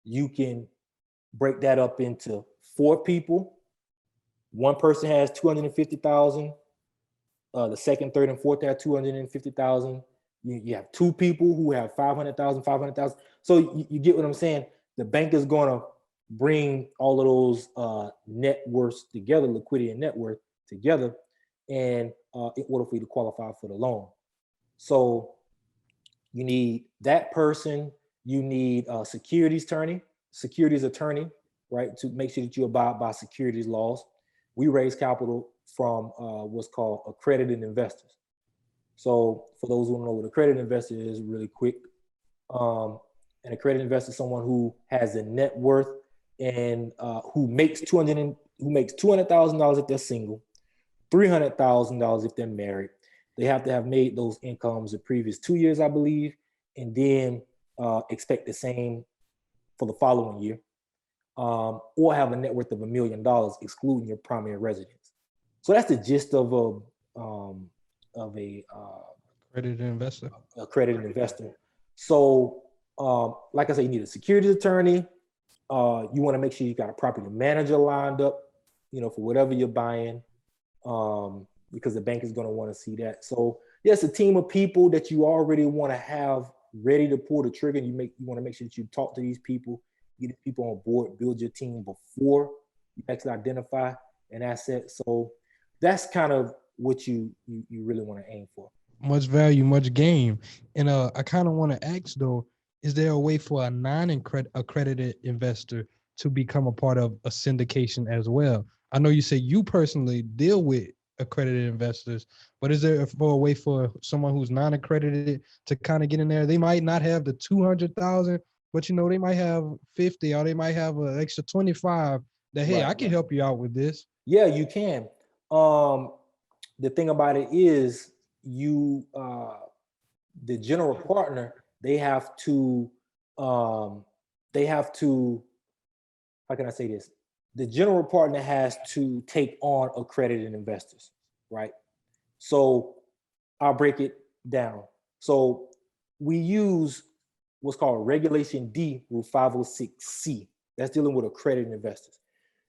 You can break that up into 4 people. One person has 250,000. The second, third, and fourth have 250,000. You have 2 people who have 500,000. So you get what I'm saying? The bank is going to bring all of those net worths together, liquidity and net worth together, and in order for you to qualify for the loan. So you need that person. You need a securities attorney, right, to make sure that you abide by securities laws. We raise capital from what's called accredited investors. So for those who don't know what accredited investor is, really quick, an accredited investor is someone who has a net worth and who makes $200,000 if they're single, $300,000 if they're married. They have to have made those incomes the previous 2 years, I believe, and then expect the same for the following year, or have a net worth of $1 million, excluding your primary residence. So that's the gist of a accredited investor. Accredited investor. So, like I said, you need a securities attorney. You want to make sure you got a property manager lined up, for whatever you're buying, because the bank is going to want to see that. So Yes, a team of people that you already want to have ready to pull the trigger. And you want to make sure that you talk to these people, get people on board, build your team before you actually identify an asset. So that's kind of what you really want to aim for. Much value, much game. And I kind of want to ask though, is there a way for a non-accredited investor to become a part of a syndication as well? I know you say you personally deal with accredited investors, but is there a way for someone who's non-accredited to kind of get in there? They might not have the 200,000, but they might have 50, or they might have an extra 25 that, hey, I can help you out with this. Yeah, you can. The thing about it is the general partner, they have to, how can I say this? The general partner has to take on accredited investors, right? So I'll break it down. So we use what's called Regulation D Rule 506C. That's dealing with accredited investors.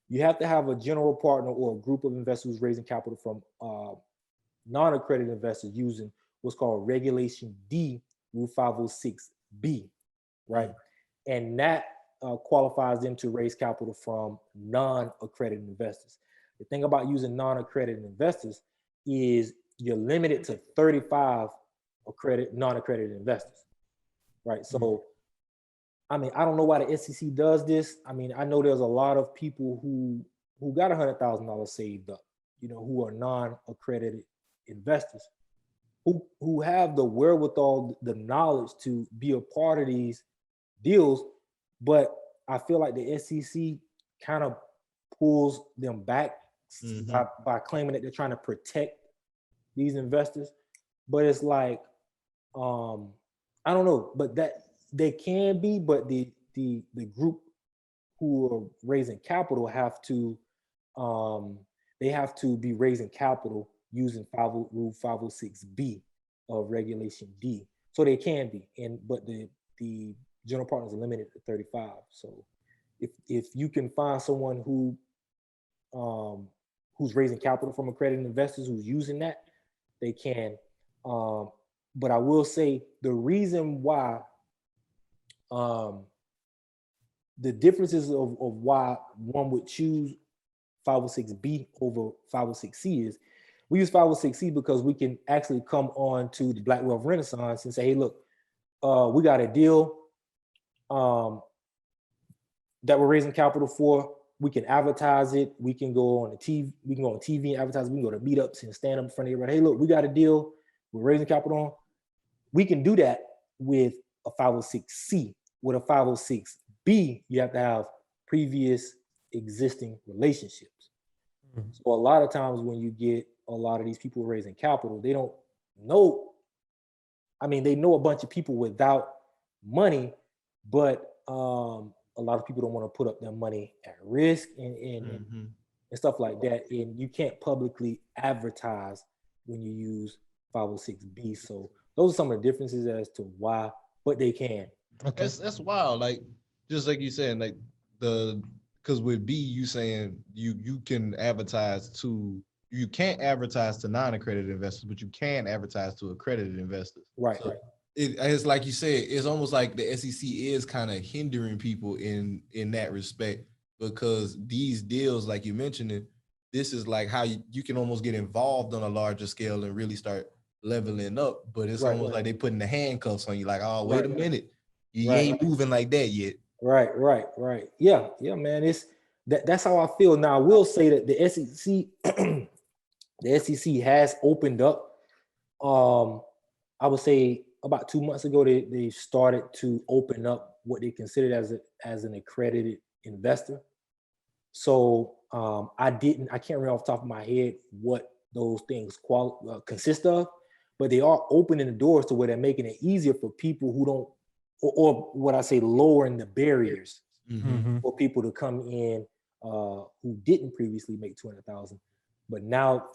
You have to have a general partner or a group of investors raising capital from non-accredited investors using what's called Regulation D Rule 506B, right? And that qualifies them to raise capital from non-accredited investors. The thing about using non-accredited investors is you're limited to 35 non-accredited investors, right? So, I mean, I don't know why the SEC does this. I mean, I know there's a lot of people who got $100,000 saved up, who are non-accredited investors, who have the wherewithal, the knowledge to be a part of these deals. But I feel like the SEC kind of pulls them back by claiming that they're trying to protect these investors. But it's like, I don't know, but that they can be, but the group who are raising capital have to be raising capital using Rule 506B of Regulation D. So they can be, but the general partners are limited to 35. So if you can find someone who's raising capital from accredited investors who's using that, they can. But I will say the reason why the differences of why one would choose 506B over 506C is we use 506C because we can actually come on to the Black Wealth Renaissance and say, hey, look, we got a deal that we're raising capital for. We can advertise it. We can go on the TV. We can go on TV and advertise. We can go to meetups and stand up in front of everybody. Hey, look, we got a deal. We're raising capital on. We can do that with a 506C. With a 506B, you have to have previous existing relationships. So a lot of times when you get a lot of these people raising capital, they don't know. I mean, they know a bunch of people without money, but a lot of people don't want to put up their money at risk and stuff like that. And you can't publicly advertise when you use 506B. So those are some of the differences as to why, but they can. Okay. That's wild. Like, just like you said, like because with B, you saying you can advertise to, you can't advertise to non-accredited investors, but you can advertise to accredited investors. Right. So it's like you said, it's almost like the SEC is kind of hindering people in that respect, because these deals, like you mentioned, this is like how you can almost get involved on a larger scale and really start leveling up. But it's almost like they putting the handcuffs on you, like, oh, wait a minute. You ain't moving like that yet. Right. Yeah, man. That's how I feel. Now, I will say that the SEC has opened up. I would say about 2 months ago, they started to open up what they considered as an accredited investor. So I can't remember off the top of my head what those things consist of, but they are opening the doors to where they're making it easier for people who don't, or what I say, lowering the barriers for people to come in who didn't previously make 200,000, but now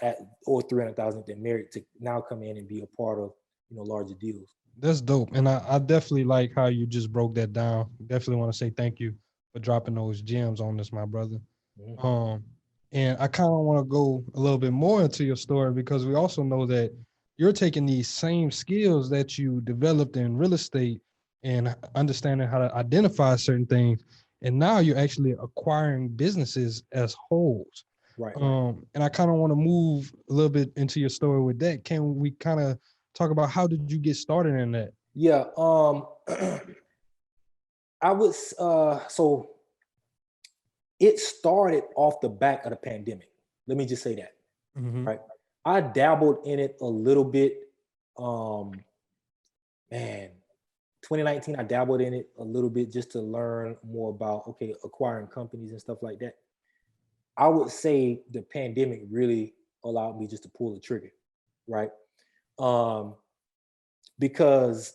or 300,000 if they're married, to now come in and be a part of larger deals. That's dope, and I definitely like how you just broke that down. Definitely want to say thank you for dropping those gems on this, my brother. And I kind of want to go a little bit more into your story, because we also know that you're taking these same skills that you developed in real estate and understanding how to identify certain things, and now you're actually acquiring businesses as wholes. Right. And I kind of want to move a little bit into your story with that. Can we kind of talk about how did you get started in that? Yeah. I was so it started off the back of the pandemic. Let me just say that. Mm-hmm. Right. I dabbled in it a little bit. 2019, I dabbled in it a little bit just to learn more about, acquiring companies and stuff like that. I would say the pandemic really allowed me just to pull the trigger, right? Because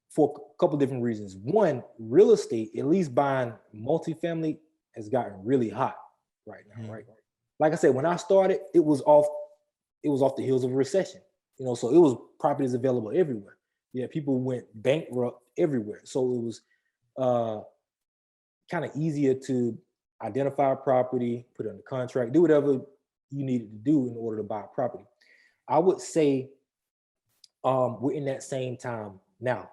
for a couple of different reasons. One, real estate, at least buying multifamily, has gotten really hot right now, right? Like I said, when I started, it was off the heels of a recession, so it was properties available everywhere. Yeah, people went bankrupt everywhere. So it was kind of easier to identify a property, put it under contract, do whatever you needed to do in order to buy a property. I would say we're in that same time now,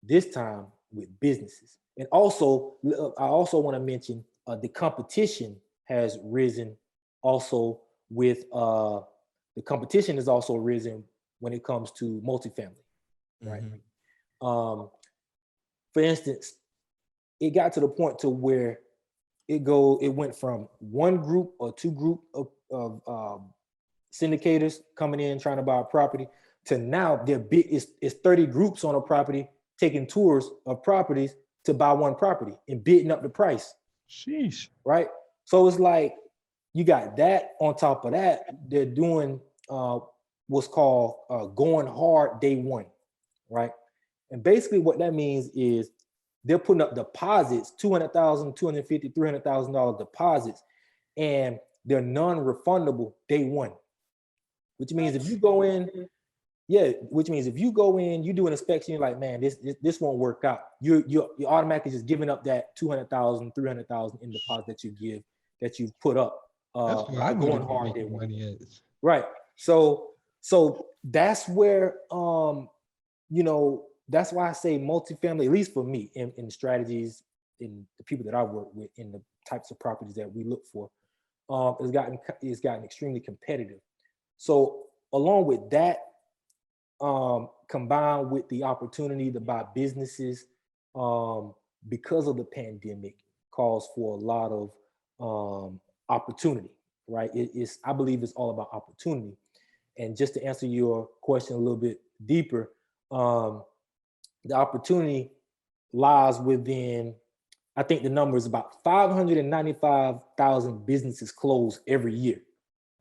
this time with businesses. And also, I also want to mention the competition has risen also with the competition has also risen when it comes to multifamily, right? For instance, it got to the point to where it went from one group or two group of syndicators coming in trying to buy a property to now it's 30 groups on a property taking tours of properties to buy one property and bidding up the price. Sheesh. Right? So it's like you got that. On top of that, they're doing what's called going hard day one, right? And basically what that means is they're putting up deposits, $200,000, $250,000, $300,000 deposits, and they're non-refundable day one. Which means if you go in, you do an inspection, you're like, man, this won't work out. You're automatically just giving up that $200,000, $300,000 in deposit that you've put up. That's where I'm going hard day one. money at. Right. So that's where that's why I say multifamily, at least for me, in strategies, in the people that I work with, in the types of properties that we look for, it's gotten extremely competitive. So along with that, combined with the opportunity to buy businesses, because of the pandemic, calls for a lot of opportunity, right? I believe it's all about opportunity. And just to answer your question a little bit deeper, the opportunity lies within, I think the number is about 595,000 businesses close every year,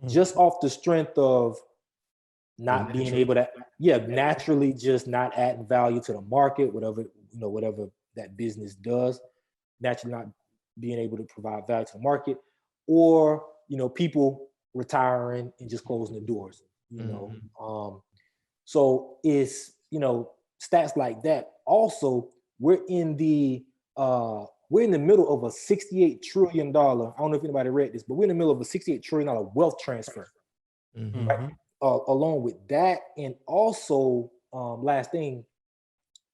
just off the strength of not being able to, naturally just not adding value to the market, whatever that business does, naturally not being able to provide value to the market, or, people retiring and just closing the doors, so it's, stats like that. Also, we're in the middle of a $68 trillion, I don't know if anybody read this, but we're in the middle of a $68 trillion wealth transfer. Right? Along with that, and also, last thing,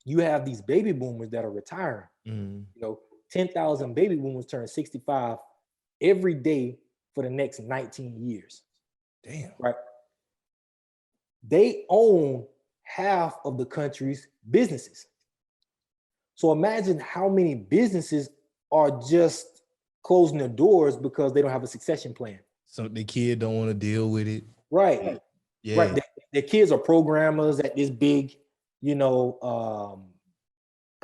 you have these baby boomers that are retiring. 10,000 baby boomers turn 65 every day for the next 19 years. Damn. Right? They own half of the country's businesses. So imagine how many businesses are just closing their doors because they don't have a succession plan. So the kid don't want to deal with it. Right. Yeah. Right. The kids are programmers at this big, I don't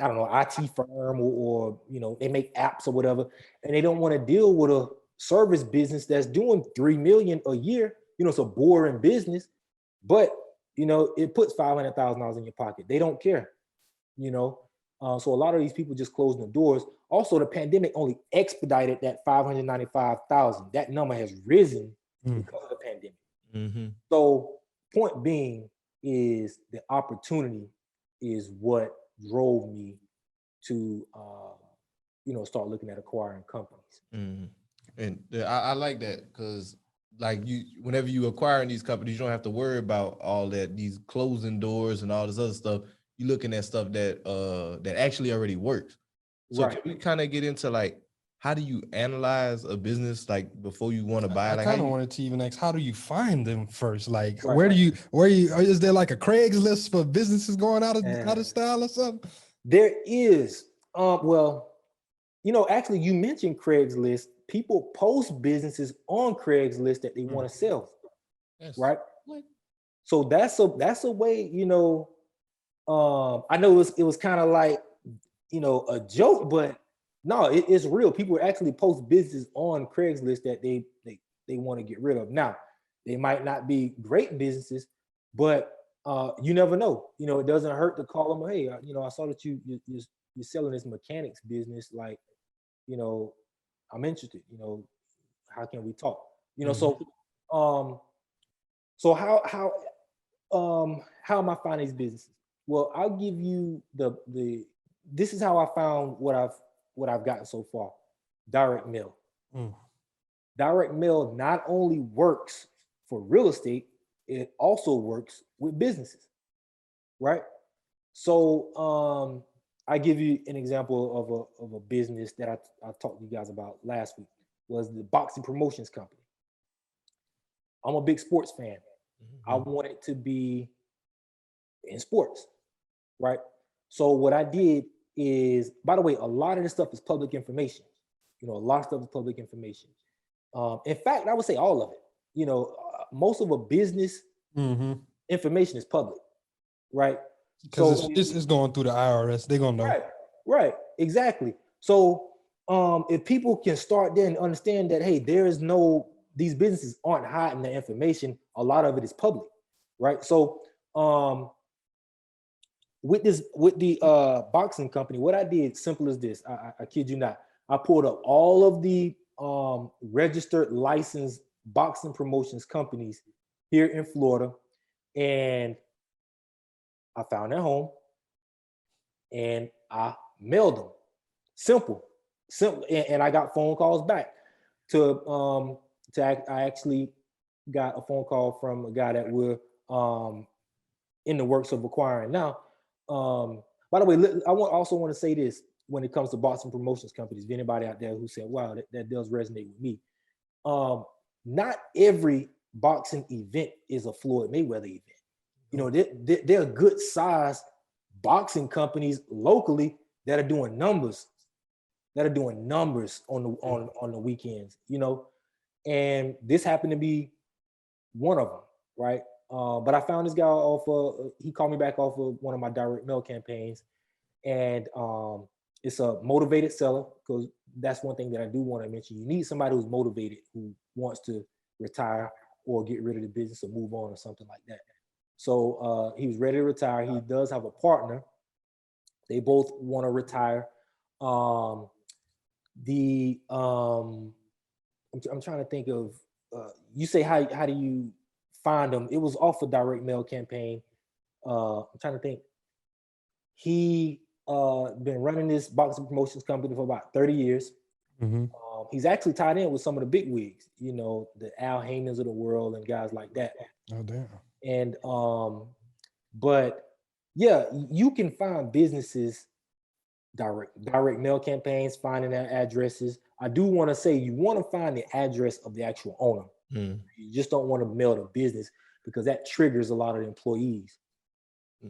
know, IT firm or they make apps or whatever, and they don't want to deal with a service business that's doing $3 million a year. It's a boring business, but it puts $500,000 in your pocket. They don't care, so a lot of these people just closing the doors. Also, the pandemic only expedited that 595,000. That number has risen because of the pandemic. So, point being is the opportunity is what drove me to, start looking at acquiring companies. And I like that because like whenever you acquiring these companies, you don't have to worry about all that, these closing doors and all this other stuff. You're looking at stuff that actually already works. So Right. can we kind of get into like, how do you analyze a business like before you want to buy? I kind of wanted to even ask, how do you find them first? Like, Right. where is there like a Craigslist for businesses going out of style or something? There is. Well, actually, you mentioned Craigslist. People post businesses on Craigslist that they want to sell, right? What? So that's a way. I know it was kind of like a joke, but no, it's real. People actually post businesses on Craigslist that they want to get rid of. Now, they might not be great businesses, but you never know. It doesn't hurt to call them. Hey, I saw that you're selling this mechanics business. Like, I'm interested. How can we talk? So how am I finding these businesses? Well, I'll give you this is how I found what I've gotten so far. Direct mail. Direct mail not only works for real estate, it also works with businesses, right? So I give you an example of a business that I talked to you guys about last week, was the boxing promotions company. I'm a big sports fan. I want it to be in sports, right? So what I did is, by the way, a lot of this stuff is public information. A lot of stuff is public information. In fact, I would say all of it. Most of a business information is public, right? Because it's going through the IRS. They're gonna know. Right, exactly. So if people can start there and understand that, hey, these businesses aren't hiding the information. A lot of it is public, right? So with the boxing company, what I did, simple as this, I kid you not, I pulled up all of the registered licensed boxing promotions companies here in Florida, and I found their home and I mailed them. Simple, and I got phone calls back. I actually got a phone call from a guy that we're in the works of acquiring now. By the way, I also want to say this when it comes to boxing promotions companies. If anybody out there who said, "Wow, that does resonate with me," not every boxing event is a Floyd Mayweather event. There are good sized boxing companies locally that are doing numbers. On the weekends, and this happened to be one of them, right? But I found this guy he called me back off of one of my direct mail campaigns, and it's a motivated seller, because that's one thing that I do want to mention. You need somebody who's motivated, who wants to retire or get rid of the business or move on or something like that. So he was ready to retire. He does have a partner. They both want to retire. I'm trying to think of, you say, how do you find them? It was off a direct mail campaign. I'm trying to think. He been running this boxing promotions company for about 30 years. He's actually tied in with some of the big wigs, the Al Haymans of the world and guys like that. Oh, damn. And but yeah, you can find businesses direct mail campaigns, finding their addresses. I do want to say, you want to find the address of the actual owner. You just don't want to mail the business, because that triggers a lot of the employees.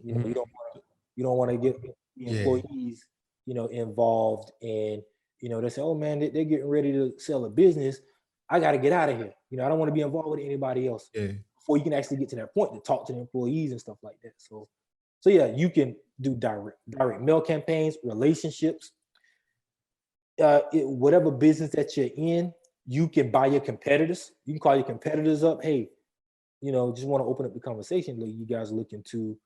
You don't want to get the employees, involved, and they say, "Oh man, they're getting ready to sell a business. I got to get out of here. I don't want to be involved with anybody else." Before you can actually get to that point to talk to the employees and stuff like that. So yeah, you can do direct mail campaigns, relationships. Whatever business that you're in, you can buy your competitors. You can call your competitors up. Hey, just want to open up the conversation. Like, you guys are looking to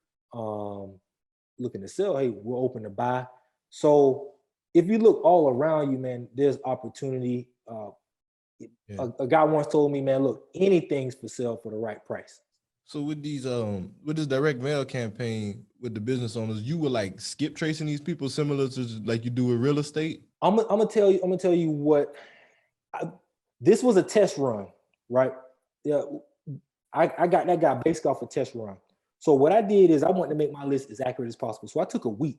sell. Hey, we're open to buy. So if you look all around you, man, there's opportunity. A guy once told me, man, look, anything's for sale for the right price. So with these with this direct mail campaign with the business owners, you were like skip tracing these people similar to like you do with real estate? I'm gonna tell you what. This was a test run, right? yeah, I got that guy based off a test run. So what I did is I wanted to make my list as accurate as possible. So I took a week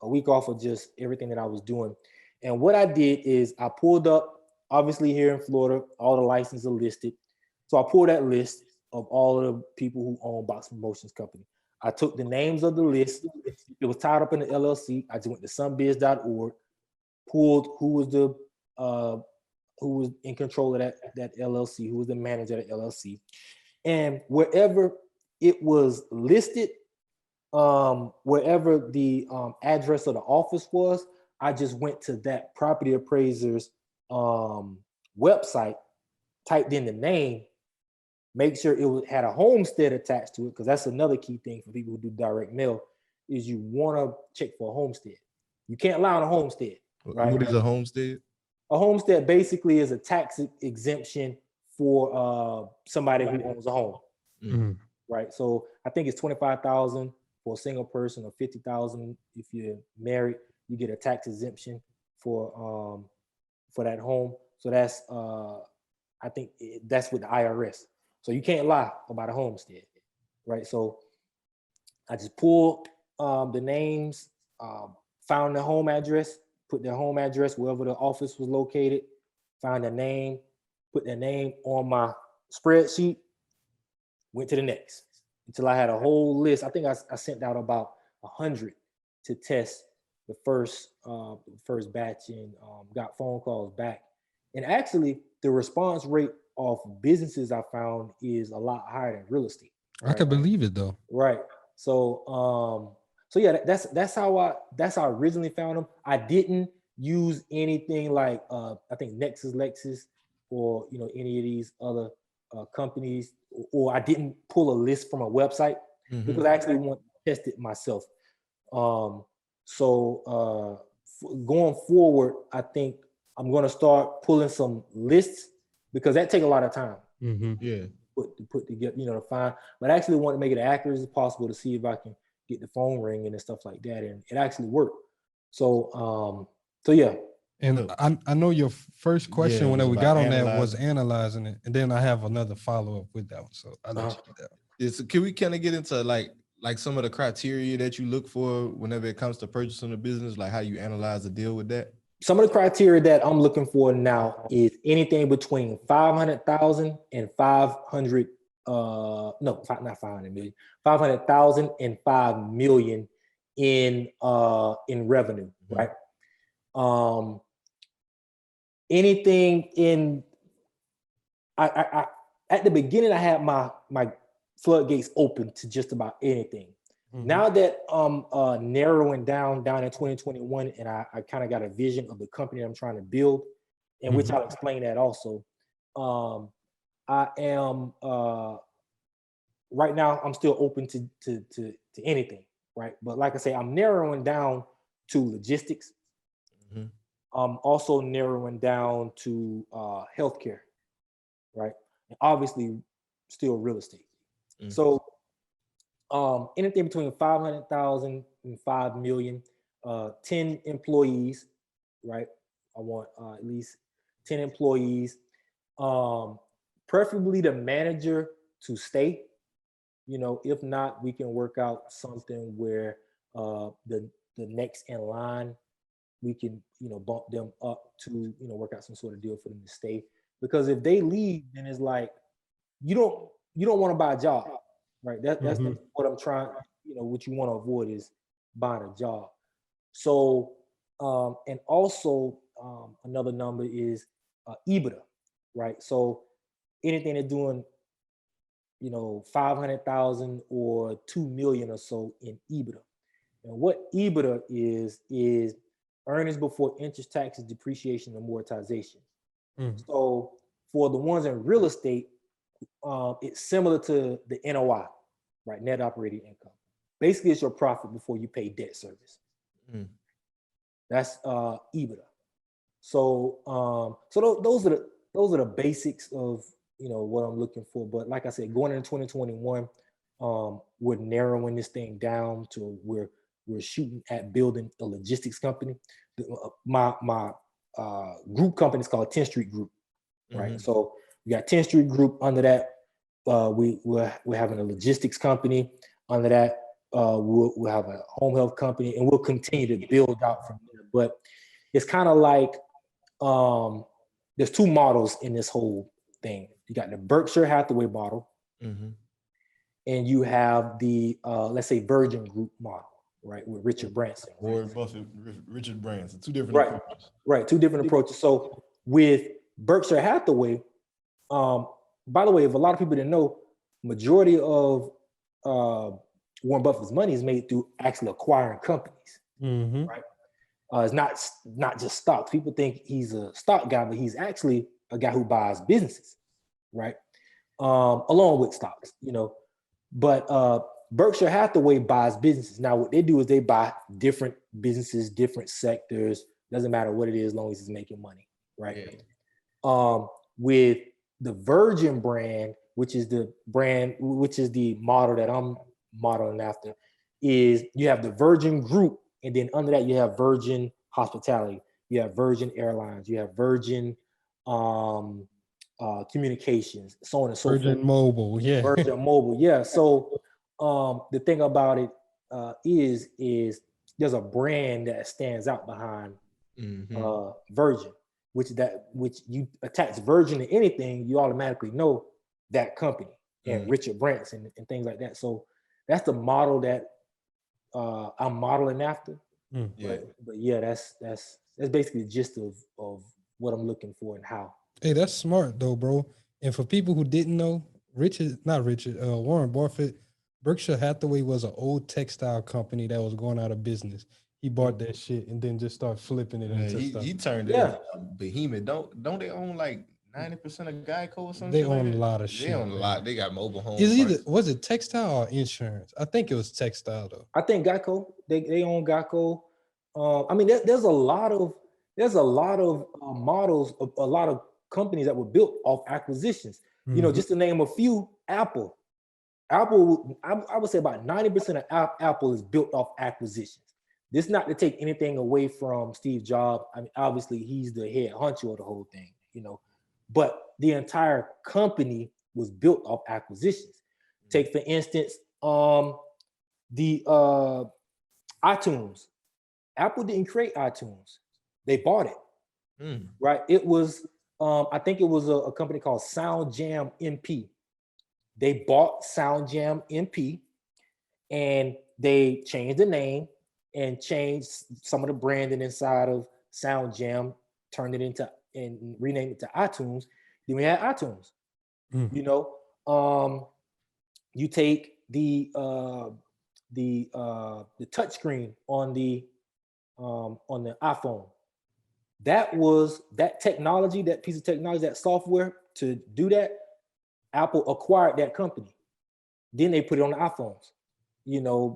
off of just everything that I was doing. And what I did is I pulled up, obviously here in Florida, all the licenses are listed. So I pulled that list of all of the people who own Box Promotions Company. I took the names of the list. It was tied up in the LLC. I just went to sunbiz.org, pulled who was in control of that LLC, who was the manager of the LLC. And wherever it was listed, wherever the address of the office was, I just went to that property appraiser's website, typed in the name, make sure it had a homestead attached to it, because that's another key thing for people who do direct mail, is you want to check for a homestead. You can't lie on a homestead, right? What is a homestead? A homestead basically is a tax exemption for somebody who owns a home, right? So I think it's $25,000 for a single person, or $50,000 if you're married. You get a tax exemption for that home. So that's I think that's with the IRS. So you can't lie about a homestead, right? So I just pulled the names, found the home address, put their home address wherever the office was located, found their name, put their name on my spreadsheet, went to the next until I had a whole list. I think I sent out about 100 to test the first batch, and got phone calls back. And actually, the response rate of businesses I found is a lot higher than real estate. Right? I can believe it though. Right. So yeah, that's how I originally found them. I didn't use anything like I think Lexus, or any of these other companies, or I didn't pull a list from a website, because I actually want to test it myself. So going forward, I think I'm going to start pulling some lists, because that takes a lot of time. Yeah. Put together, to find. But I actually want to make it accurate as possible to see if I can get the phone ringing and stuff like that, and it actually worked. So yeah. And I know your first question whenever we got on that was analyzing it, and then I have another follow up with that one. So I'll let you do that. Can we kind of get into like some of the criteria that you look for whenever it comes to purchasing a business, like how you analyze the deal with that? Some of the criteria that I'm looking for now is anything between 500,000 and 500. Not 500 million. 500,000 and 5 million in revenue, right? Anything in. I at the beginning I had my floodgates open to just about anything. Now that I'm narrowing down in 2021, and I kind of got a vision of the company I'm trying to build, and which I'll explain that also. I am right now I'm still open to anything, right? But like I say, I'm narrowing down to logistics. I'm also narrowing down to healthcare, right? And obviously still real estate. So anything between 500,000 and 5 million, 10 employees, right? I want at least 10 employees, preferably the manager to stay. If not, we can work out something where the next in line, we can, bump them up to, work out some sort of deal for them to stay. Because if they leave, then it's like, you don't want to buy a job. Right. That's what I'm trying, what you want to avoid is buying a job. So, and also another number is Ebitda, right? So anything they're doing, 500,000 or 2 million or so in Ebitda. And what Ebitda is earnings before interest, taxes, depreciation, and amortization. So for the ones in real estate, it's similar to the NOI, right? Net operating income. Basically, it's your profit before you pay debt service. That's Ebitda. So, those are the basics of what I'm looking for. But like I said, going into 2021, we're narrowing this thing down to where we're shooting at building a logistics company. My group company is called 10th Street Group, right? So we got 10th Street Group. Under that, we're having a logistics company. Under that, we'll have a home health company, and we'll continue to build out from there. But it's kind of like there's two models in this whole thing. You got the Berkshire Hathaway model, and you have the let's say Virgin Group model, right, with Richard Branson. Warren Buffett, Richard Branson, two different approaches. Right, two different approaches. So with Berkshire Hathaway, by the way, if a lot of people didn't know, majority of Warren Buffett's money is made through actually acquiring companies, right? It's not just stocks. People think he's a stock guy, but he's actually a guy who buys businesses, right? Along with stocks, But Berkshire Hathaway buys businesses. Now, what they do is they buy different businesses, different sectors. Doesn't matter what it is, as long as it's making money, right? Yeah. With the Virgin brand, which is the model that I'm modeling after, is you have the Virgin Group, and then under that you have Virgin Hospitality, you have Virgin Airlines, you have Virgin Communications, so on and so forth. Virgin Mobile, yeah. Virgin Mobile, yeah. So the thing about it is there's a brand that stands out behind Virgin, which you attach Virgin to anything, you automatically know that company and Richard Branson and things like that. So that's the model that I'm modeling after. But yeah, that's basically the gist of what I'm looking for and how. Hey, that's smart though, bro. And for people who didn't know, Warren Buffett, Berkshire Hathaway was an old textile company that was going out of business. He bought that shit and then just started flipping it into stuff. He turned it into a behemoth. Don't they own like 90% of Geico or something? They own a lot of shit. They own a lot. They got mobile homes. Was it textile or insurance? I think it was textile though. I think Geico. They own Geico. I mean, there's a lot of models, a lot of companies that were built off acquisitions. Just to name a few, Apple. I would say about 90% of Apple is built off acquisitions. This is not to take anything away from Steve Jobs. I mean, obviously he's the head honcho of the whole thing, but the entire company was built off acquisitions. Take for instance, the iTunes. Apple didn't create iTunes. They bought it, right? It was, I think it was a company called SoundJam MP. They bought SoundJam MP and they changed the name and changed some of the branding inside of SoundJam, turned it into and renamed it to iTunes. Then we had iTunes. You take the touch screen on the iPhone. That technology, that piece of technology, that software to do that, Apple acquired that company. Then they put it on the iPhones.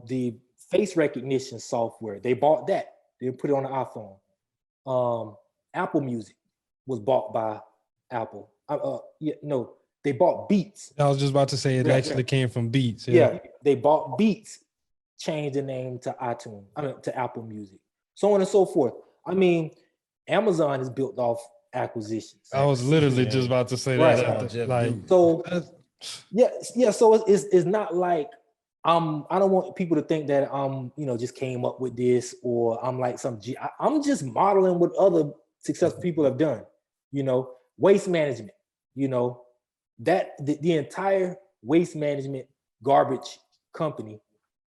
The face recognition software, they bought that. They put it on the iPhone. Apple Music was bought by Apple. They bought Beats. I was just about to say it actually came from Beats. Yeah, they bought Beats, changed the name to to Apple Music, so on and so forth. I mean, Amazon is built off acquisitions. I was literally just about to say that. So it's not like I don't want people to think that I'm just came up with this or I'm like I'm just modeling what other successful people have done. Waste management. That the entire waste management garbage company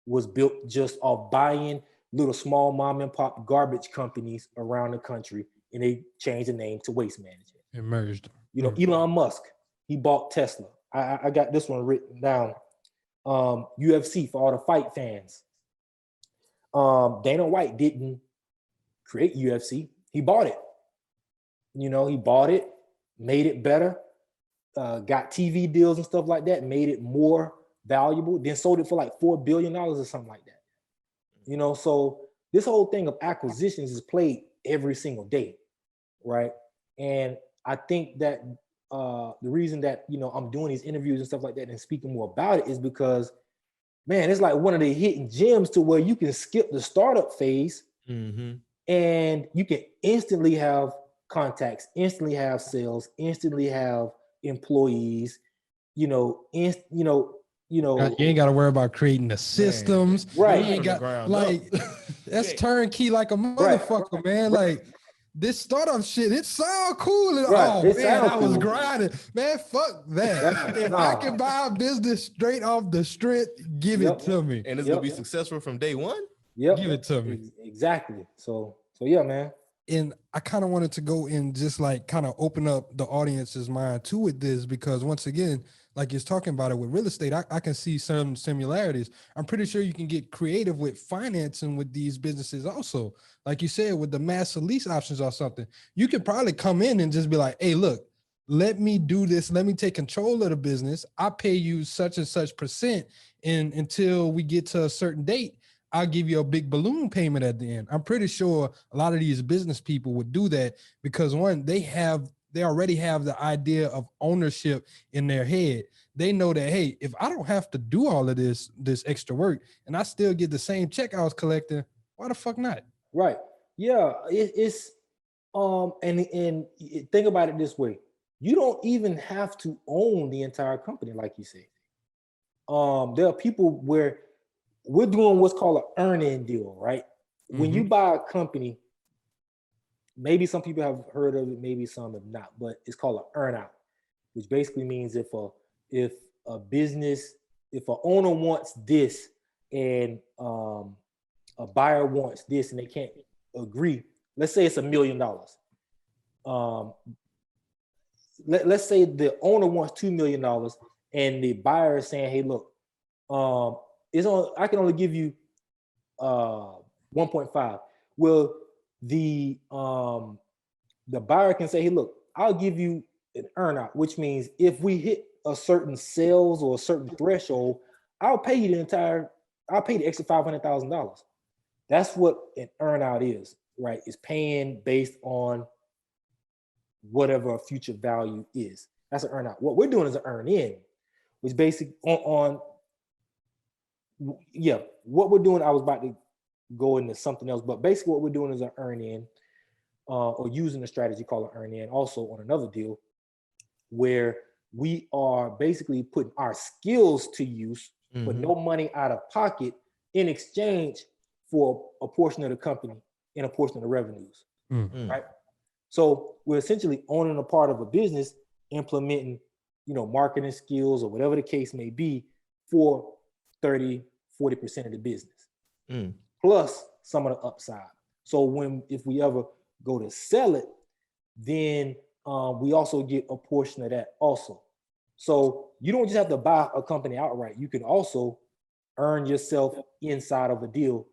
was built just off buying little small mom and pop garbage companies around the country, and they changed the name to Waste Management. It merged. Elon Musk, he bought Tesla. I got this one written down. UFC for all the fight fans. Dana White didn't create UFC. He bought it. He bought it, made it better, got TV deals and stuff like that, made it more valuable, then sold it for like $4 billion or something like that. So this whole thing of acquisitions is played every single day, right? And I think that the reason that I'm doing these interviews and stuff like that and speaking more about it is because, man, it's like one of the hidden gems to where you can skip the startup phase and you can instantly have contacts, instantly have sales, instantly have employees, You ain't got to worry about creating the systems. Right. You ain't got that's turnkey like a motherfucker, man. Like this startup shit, it sound cool. And, oh man, I was grinding. Man, fuck that. If I can buy a business straight off the strength, give it to me. And it's gonna be successful from day one. Give it to me. Exactly. So yeah, man. And I kind of wanted to go and just like kind of open up the audience's mind too with this, because once again, like you're talking about it with real estate, I can see some similarities. I'm pretty sure you can get creative with financing with these businesses also. Like you said, with the master lease options or something, you could probably come in and just be like, hey, look, let me do this. Let me take control of the business. I pay you such and such percent. And until we get to a certain date, I'll give you a big balloon payment at the end. I'm pretty sure a lot of these business people would do that because one, they already have the idea of ownership in their head. They know that, hey, if I don't have to do all of this extra work and I still get the same check I was collecting, why the fuck not? Right. Yeah. It's and think about it this way. You don't even have to own the entire company, like you said. There are people where we're doing what's called an earn-in deal, right? When you buy a company, maybe some people have heard of it, maybe some have not, but it's called an earn-out, which basically means if a business, if an owner wants this and a buyer wants this and they can't agree, let's say it's $1 million. Let's say the owner wants $2 million and the buyer is saying, hey, look, I can only give you 1.5. Well, the buyer can say, hey, look, I'll give you an earn-out, which means if we hit a certain sales or a certain threshold, I'll pay you the extra $500,000. That's what an earn-out is, right? It's paying based on whatever a future value is. That's an earn-out. What we're doing is an earn-in, which basically what we're doing, I was about to go into something else, but basically what we're doing is an earn-in, or using a strategy called an earn-in also on another deal, where we are basically putting our skills to use for no money out of pocket in exchange for a portion of the company and a portion of the revenues, right? So we're essentially owning a part of a business, implementing, marketing skills or whatever the case may be for 30, 40% of the business, plus some of the upside. So if we ever go to sell it, then we also get a portion of that also. So you don't just have to buy a company outright. You can also earn yourself inside of a deal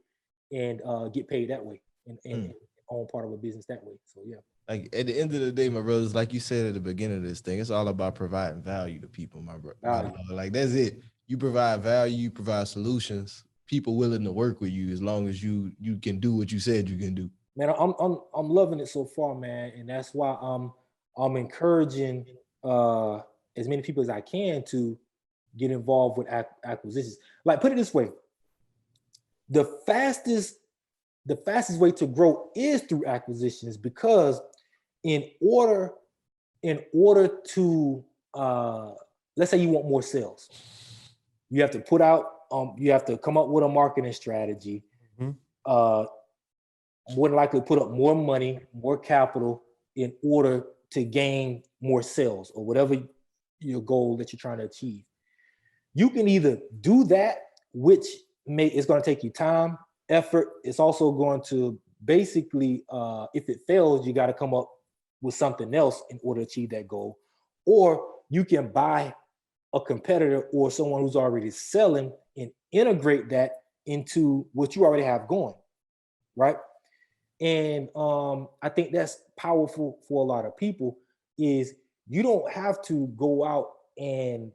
and get paid that way and own part of a business that way. So yeah. Like at the end of the day, my brothers, like you said at the beginning of this thing, it's all about providing value to people, my brother. Like that's it. You provide value, you provide solutions. People willing to work with you as long as you can do what you said you can do. Man, I'm loving it so far, man, and that's why I'm encouraging as many people as I can to get involved with acquisitions. Like, put it this way: the fastest way to grow is through acquisitions, because in order to let's say you want more sales, you have to put out you have to come up with a marketing strategy, more than likely put up more money, more capital in order to gain more sales or whatever your goal that you're trying to achieve. You can either do that, which is going to take you time, effort. It's also going to basically, if it fails, you got to come up with something else in order to achieve that goal. Or you can buy a competitor or someone who's already selling and integrate that into what you already have going, right? And I think that's powerful for a lot of people, is you don't have to go out and,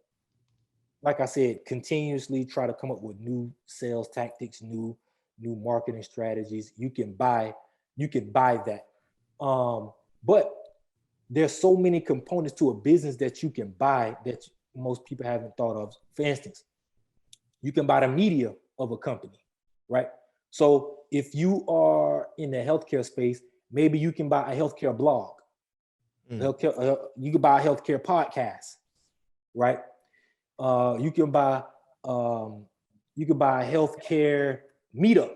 like I said, continuously try to come up with new sales tactics, new marketing strategies. You can buy that. But there's so many components to a business that you can buy that most people haven't thought of. For instance, you can buy the media of a company, right? So if you are in the healthcare space, maybe you can buy a healthcare blog. You can buy a healthcare podcast, right? You can buy a healthcare meetup.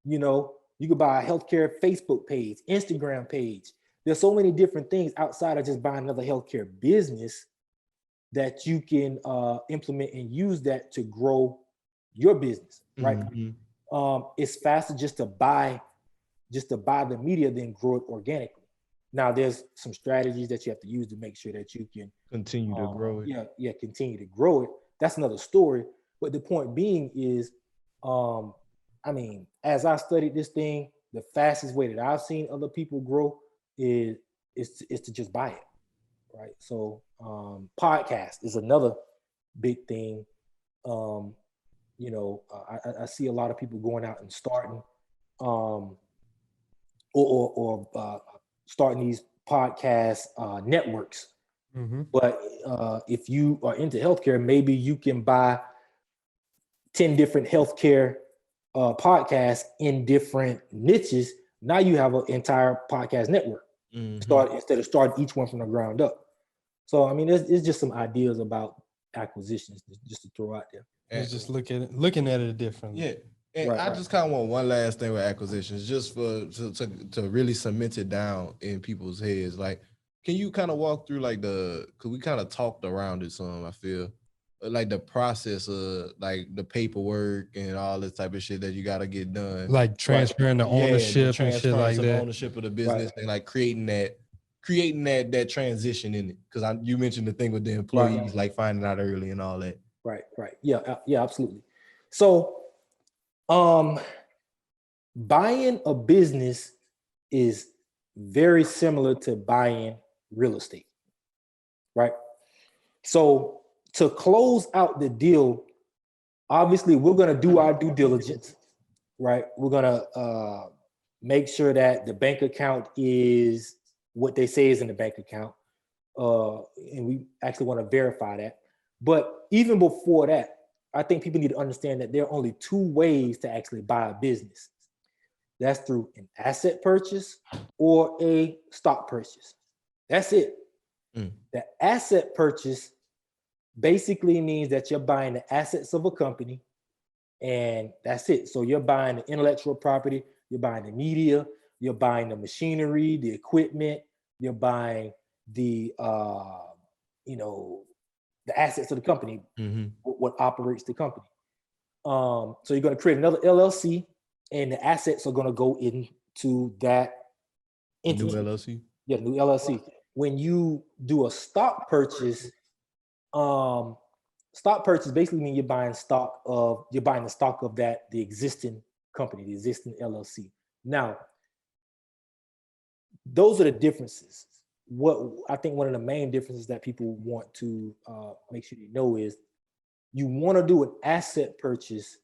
You know, you could buy a healthcare Facebook page, Instagram page. There's so many different things outside of just buying another healthcare business that you can implement and use that to grow your business, right? Mm-hmm. It's faster just to buy the media than grow it organically. Now, there's some strategies that you have to use to make sure that you can Continue to grow it. Continue to grow it. That's another story. But the point being is, as I studied this thing, the fastest way that I've seen other people grow is to just buy it, right? So, podcast is another big thing. I see a lot of people going out and starting, starting these podcast networks. Mm-hmm. But if you are into healthcare, maybe you can buy 10 different healthcare podcasts in different niches. Now you have an entire podcast network. Mm-hmm. Instead of starting each one from the ground up. So, I mean, it's just some ideas about acquisitions just to throw out there. Let's just looking at it differently. Yeah. And I just kind of want one last thing with acquisitions, just to really cement it down in people's heads. Like, can you kind of walk through because we kind of talked around it some, I feel, like the process of like the paperwork and all this type of shit that you got to get done. Like transferring the ownership and shit like that. Ownership of the business and like creating that transition in it. Because you mentioned the thing with the employees, like finding out early and all that. Right. Yeah, absolutely. So, buying a business is very similar to buying real estate, right? So to close out the deal, obviously we're going to do our due diligence, right? We're going to make sure that the bank account is what they say is in the bank account. And we actually want to verify that. But even before that, I think people need to understand that there are only two ways to actually buy a business. That's through an asset purchase or a stock purchase. That's it. The asset purchase basically means that you're buying the assets of a company, and that's it. So you're buying the intellectual property, you're buying the media, you're buying the machinery, the equipment, you're buying the assets of the company, what operates the company. So you're going to create another LLC, and the assets are going to go into that entity. New LLC? Yeah, new LLC. When you do a stock purchase basically means you're buying the stock of the existing company, the existing LLC. Now, those are the differences. What I think one of the main differences that people want to make sure you know is you want to do an asset purchase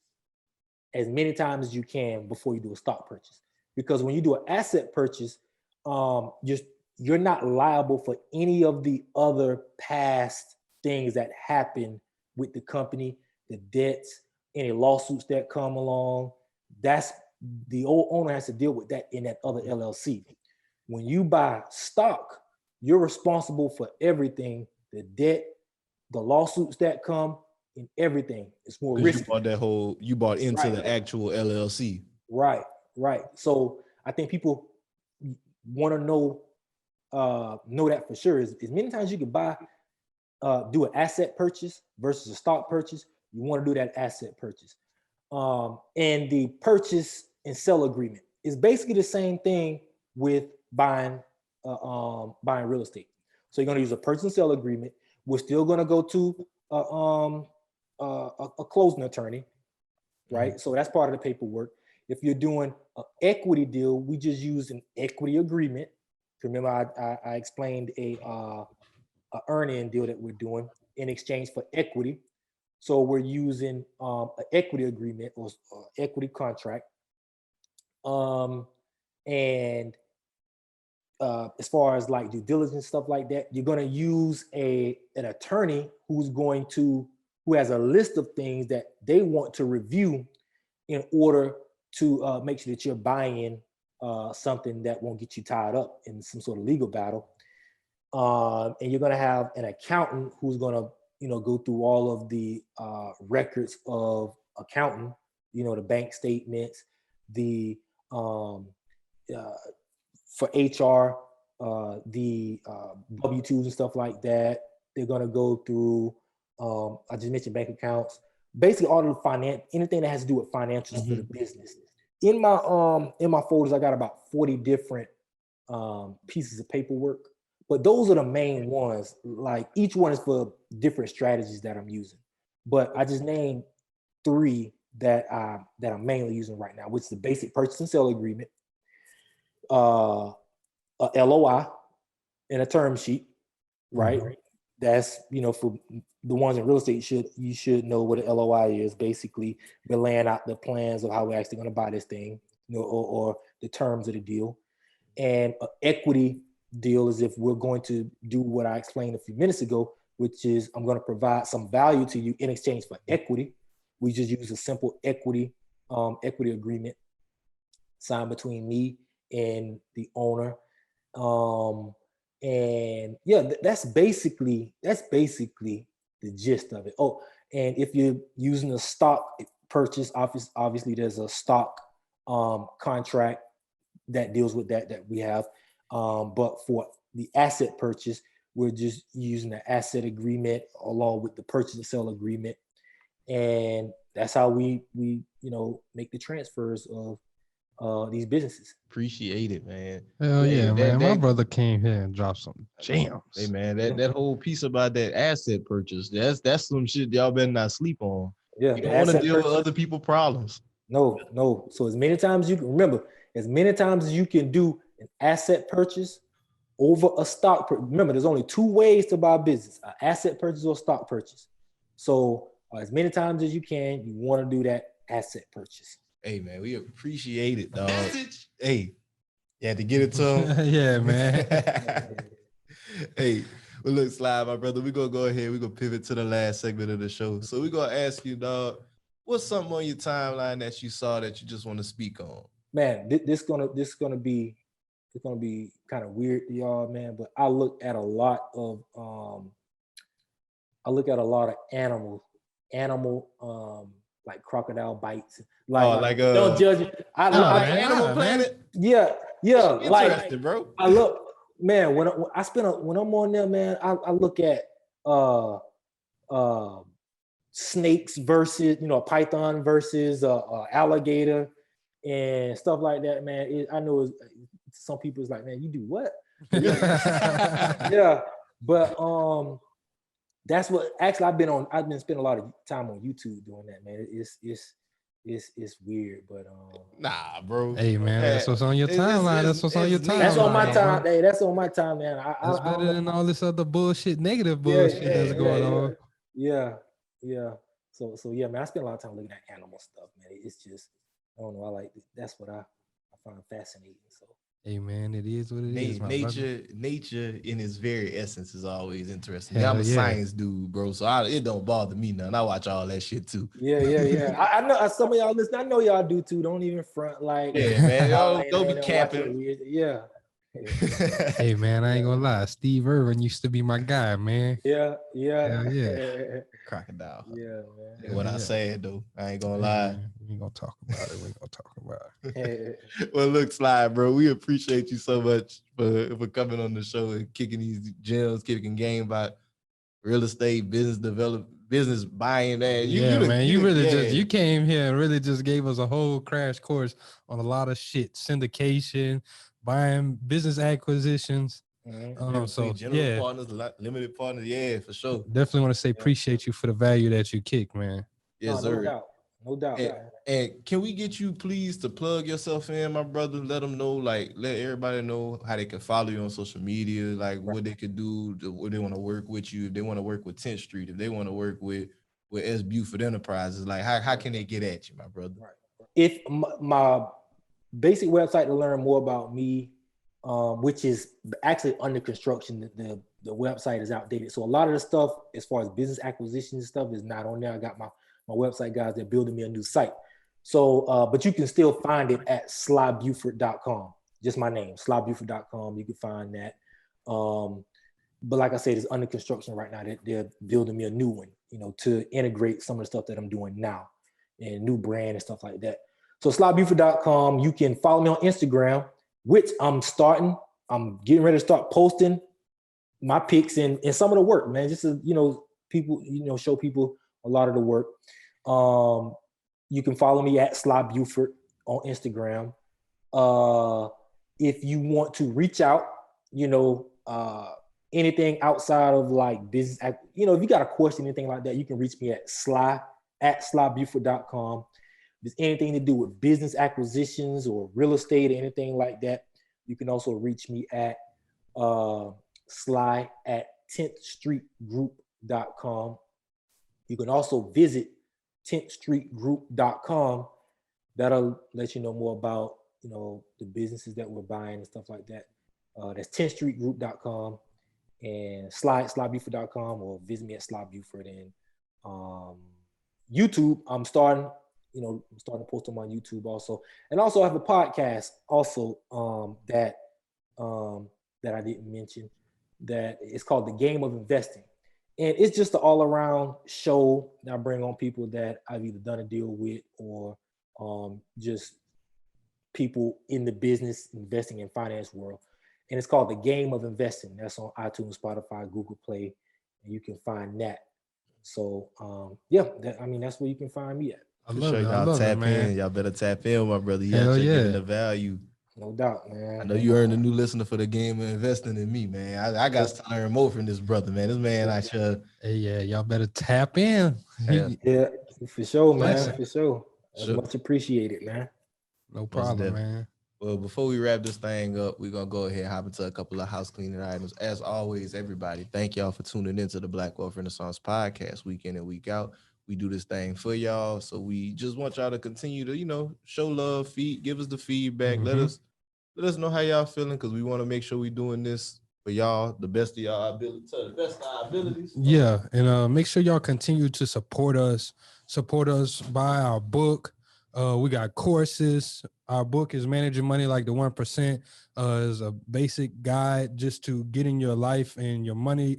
as many times as you can before you do a stock purchase. Because when you do an asset purchase, you're not liable for any of the other past things that happen with the company, the debts, any lawsuits that come along. That's the old owner has to deal with that in that other LLC. When you buy stock, you're responsible for everything, the debt, the lawsuits that come, and everything. It's more risky. You bought into the actual LLC. Right. So I think people want to know that for sure. As many times you can do an asset purchase versus a stock purchase, you want to do that asset purchase. And the purchase and sell agreement is basically the same thing with buying real estate. So you're going to use a purchase and sell agreement. We're still going to go to a closing attorney, right? So that's part of the paperwork. If you're doing an equity deal, we just use an equity agreement. Remember, I explained a earn-in deal that we're doing in exchange for equity. So we're using an equity agreement or equity contract. And as far as like due diligence, stuff like that, you're going to use an attorney who has a list of things that they want to review in order to make sure that you're buying something that won't get you tied up in some sort of legal battle. And you're going to have an accountant who's going to go through all of the records of accounting, the bank statements, the for HR, the W-2s and stuff like that. They're going to go through, I just mentioned bank accounts, basically all of the anything that has to do with financials for the business. In my folders, I got about 40 different pieces of paperwork, but those are the main ones. Like each one is for different strategies that I'm using, but I just named 3 that I'm mainly using right now, which is the basic purchase and sale agreement, a LOI, and a term sheet, right? Mm-hmm. That's, for the ones in real estate, you should know what an LOI is. Basically, we're laying out the plans of how we're actually going to buy this thing, or the terms of the deal. And an equity deal is if we're going to do what I explained a few minutes ago, which is I'm going to provide some value to you in exchange for equity. We just use a simple equity agreement signed between me and the owner. And yeah, that's basically the gist of it. Oh, and if you're using a stock purchase, obviously there's a stock contract that deals with that we have. But for the asset purchase, we're just using the asset agreement along with the purchase and sale agreement. And that's how we make the transfers of these businesses. Appreciate it, man. Hell yeah, man. My brother came here and dropped some jams. Hey man, that whole piece about that asset purchase, that's some shit y'all better not sleep on. Yeah, you don't want to deal with other people's problems. No. So as many times as you can do an asset purchase over a stock. Remember, there's only 2 ways to buy a business: an asset purchase or stock purchase. So as many times as you want to do that asset purchase. Hey man, we appreciate it, dog. Hey, you had to get it to him. Yeah, man. Hey, well, look, Sly, my brother, we're gonna go ahead. We're gonna pivot to the last segment of the show. So we're gonna ask you, dog, what's something on your timeline that you saw that you just want to speak on? Man, this gonna be kind of weird to y'all, man. But I look at a lot of animal like crocodile bites. Don't judge it. Animal Planet. Yeah. Interesting, bro. I look, man. When I'm on there, man, I look at snakes versus python versus alligator and stuff like that, man. I know some people is like, man, you do what? Yeah, but that's what actually I've been spending a lot of time on YouTube doing that, man. It's weird, but nah, bro. Hey man, that's what's on your timeline. That's what's on your timeline. That's on my time. Hey, that's on my time, man. That's better than all this other bullshit, negative bullshit that's going on. Yeah. So yeah, man, I spend a lot of time looking at animal stuff, man. It's just, I don't know. That's what I find fascinating. So. Hey man, it is what it is. Nature in its very essence is always interesting. I'm a science dude, bro, so it don't bother me none. I watch all that shit too. Yeah. I know some of y'all listen. I know y'all do too. Don't even front like. Yeah, man. Don't be capping. Yeah. Hey man, I ain't gonna lie. Steve Irwin used to be my guy, man. Yeah. Crocodile. Yeah, man. What I said though, I ain't gonna lie. We ain't gonna talk about it. Well, look, Sly, bro, we appreciate you so much for coming on the show and kicking these gems, kicking game about real estate, business development, business buying. Man, you came here and really just gave us a whole crash course on a lot of shit, syndication, buying, business acquisitions. Partners, limited partners, yeah, for sure. Definitely want to say appreciate you for the value that you kick, man. Yes, sir. No doubt. And can we get you please to plug yourself in, my brother? Let them know, let everybody know how they can follow you on social media, what they could do, what they want to work with you, if they want to work with 10th Street, if they want to work with S. Buford Enterprises, how can they get at you, my brother? Right. If my basic website to learn more about me, which is actually under construction, the website is outdated. So a lot of the stuff as far as business acquisition stuff is not on there. I got my website guys, they're building me a new site. So, but you can still find it at slybuford.com. Just my name, slybuford.com. You can find that. But like I said, it's under construction right now. They're building me a new one, to integrate some of the stuff that I'm doing now and new brand and stuff like that. So slybuford.com. You can follow me on Instagram, which I'm getting ready to start posting my pics and some of the work, man. Just to, people, show people a lot of the work. You can follow me at Sly Buford on Instagram. If you want to reach out, anything outside of like business, if you got a question, anything like that, you can reach me at slybuford.com. If there's anything to do with business acquisitions or real estate or anything like that, you can also reach me at Sly at 10thstreetgroup.com. You can also visit 10thstreetgroup.com. That'll let you know more about, the businesses that we're buying and stuff like that. That's 10thstreetgroup.com and slybuford.com, or visit me at Sly Buford. And YouTube, I'm starting to post on my YouTube also. And also I have a podcast also that I didn't mention, that is called The Game of Investing. And it's just an all-around show that I bring on people that I've either done a deal with or just people in the business, investing and finance world. And it's called The Game of Investing. That's on iTunes, Spotify, Google Play, and you can find that. So that's where you can find me at. I love it. Y'all tap in. Y'all better tap in, my brother. Y'all giving the value. No doubt, man. I know you earned a new listener for The Game of Investing in me, man. I got to learn more from this brother, man. This man, I should. Hey, yeah, y'all better tap in. Yeah, for sure, man. For sure. That's much appreciated, man. No problem, man. Well, before we wrap this thing up, we're going to go ahead and hop into a couple of house cleaning items. As always, everybody, thank y'all for tuning into the Black Wealth Renaissance podcast week in and week out. We do this thing for y'all. So we just want y'all to continue to, show love, give us the feedback. Mm-hmm. Let us know how y'all feeling, because we want to make sure we doing this for y'all, the best of y'all ability, to the best of our abilities. Yeah, and make sure y'all continue to support us. Support us, buy our book. We got courses. Our book is Managing Money Like the 1%. Is a basic guide just to getting your life and your money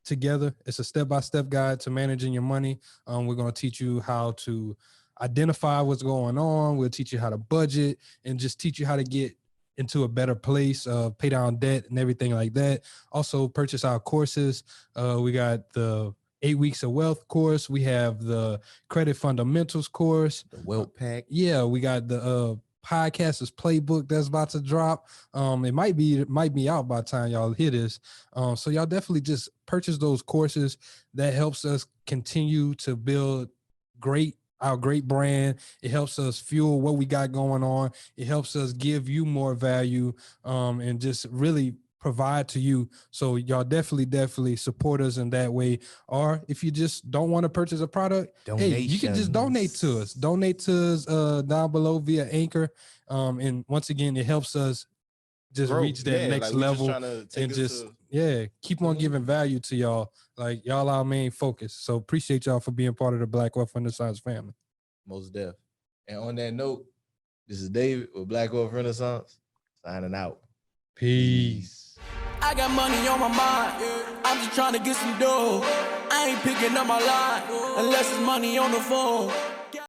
together. It's a step-by-step guide to managing your money. We're going to teach you how to identify what's going on. We'll teach you how to budget and just teach you how to get into a better place, pay down debt and everything like that. Also purchase our courses. We got the 8 Weeks of Wealth course. We have the Credit Fundamentals course. The Wealth Pack. Yeah, we got the Podcasters Playbook that's about to drop. It might be out by the time y'all hear this. So y'all definitely just purchase those courses. That helps us continue to build our great brand. It helps us fuel what we got going on. It helps us give you more value and just really provide to you. So y'all definitely support us in that way. Or if you just don't want to purchase a product, hey, you can just donate to us. Donate to us down below via Anchor. And once again, it helps us just reach that next level and just keep on giving value to y'all. Like, y'all our main focus. So appreciate y'all for being part of the Black Wealth Renaissance family. Most def. And on that note, this is David with Black Wealth Renaissance signing out. Peace. I got money on my mind. I'm just trying to get some dough. I ain't picking up my line unless it's money on the phone.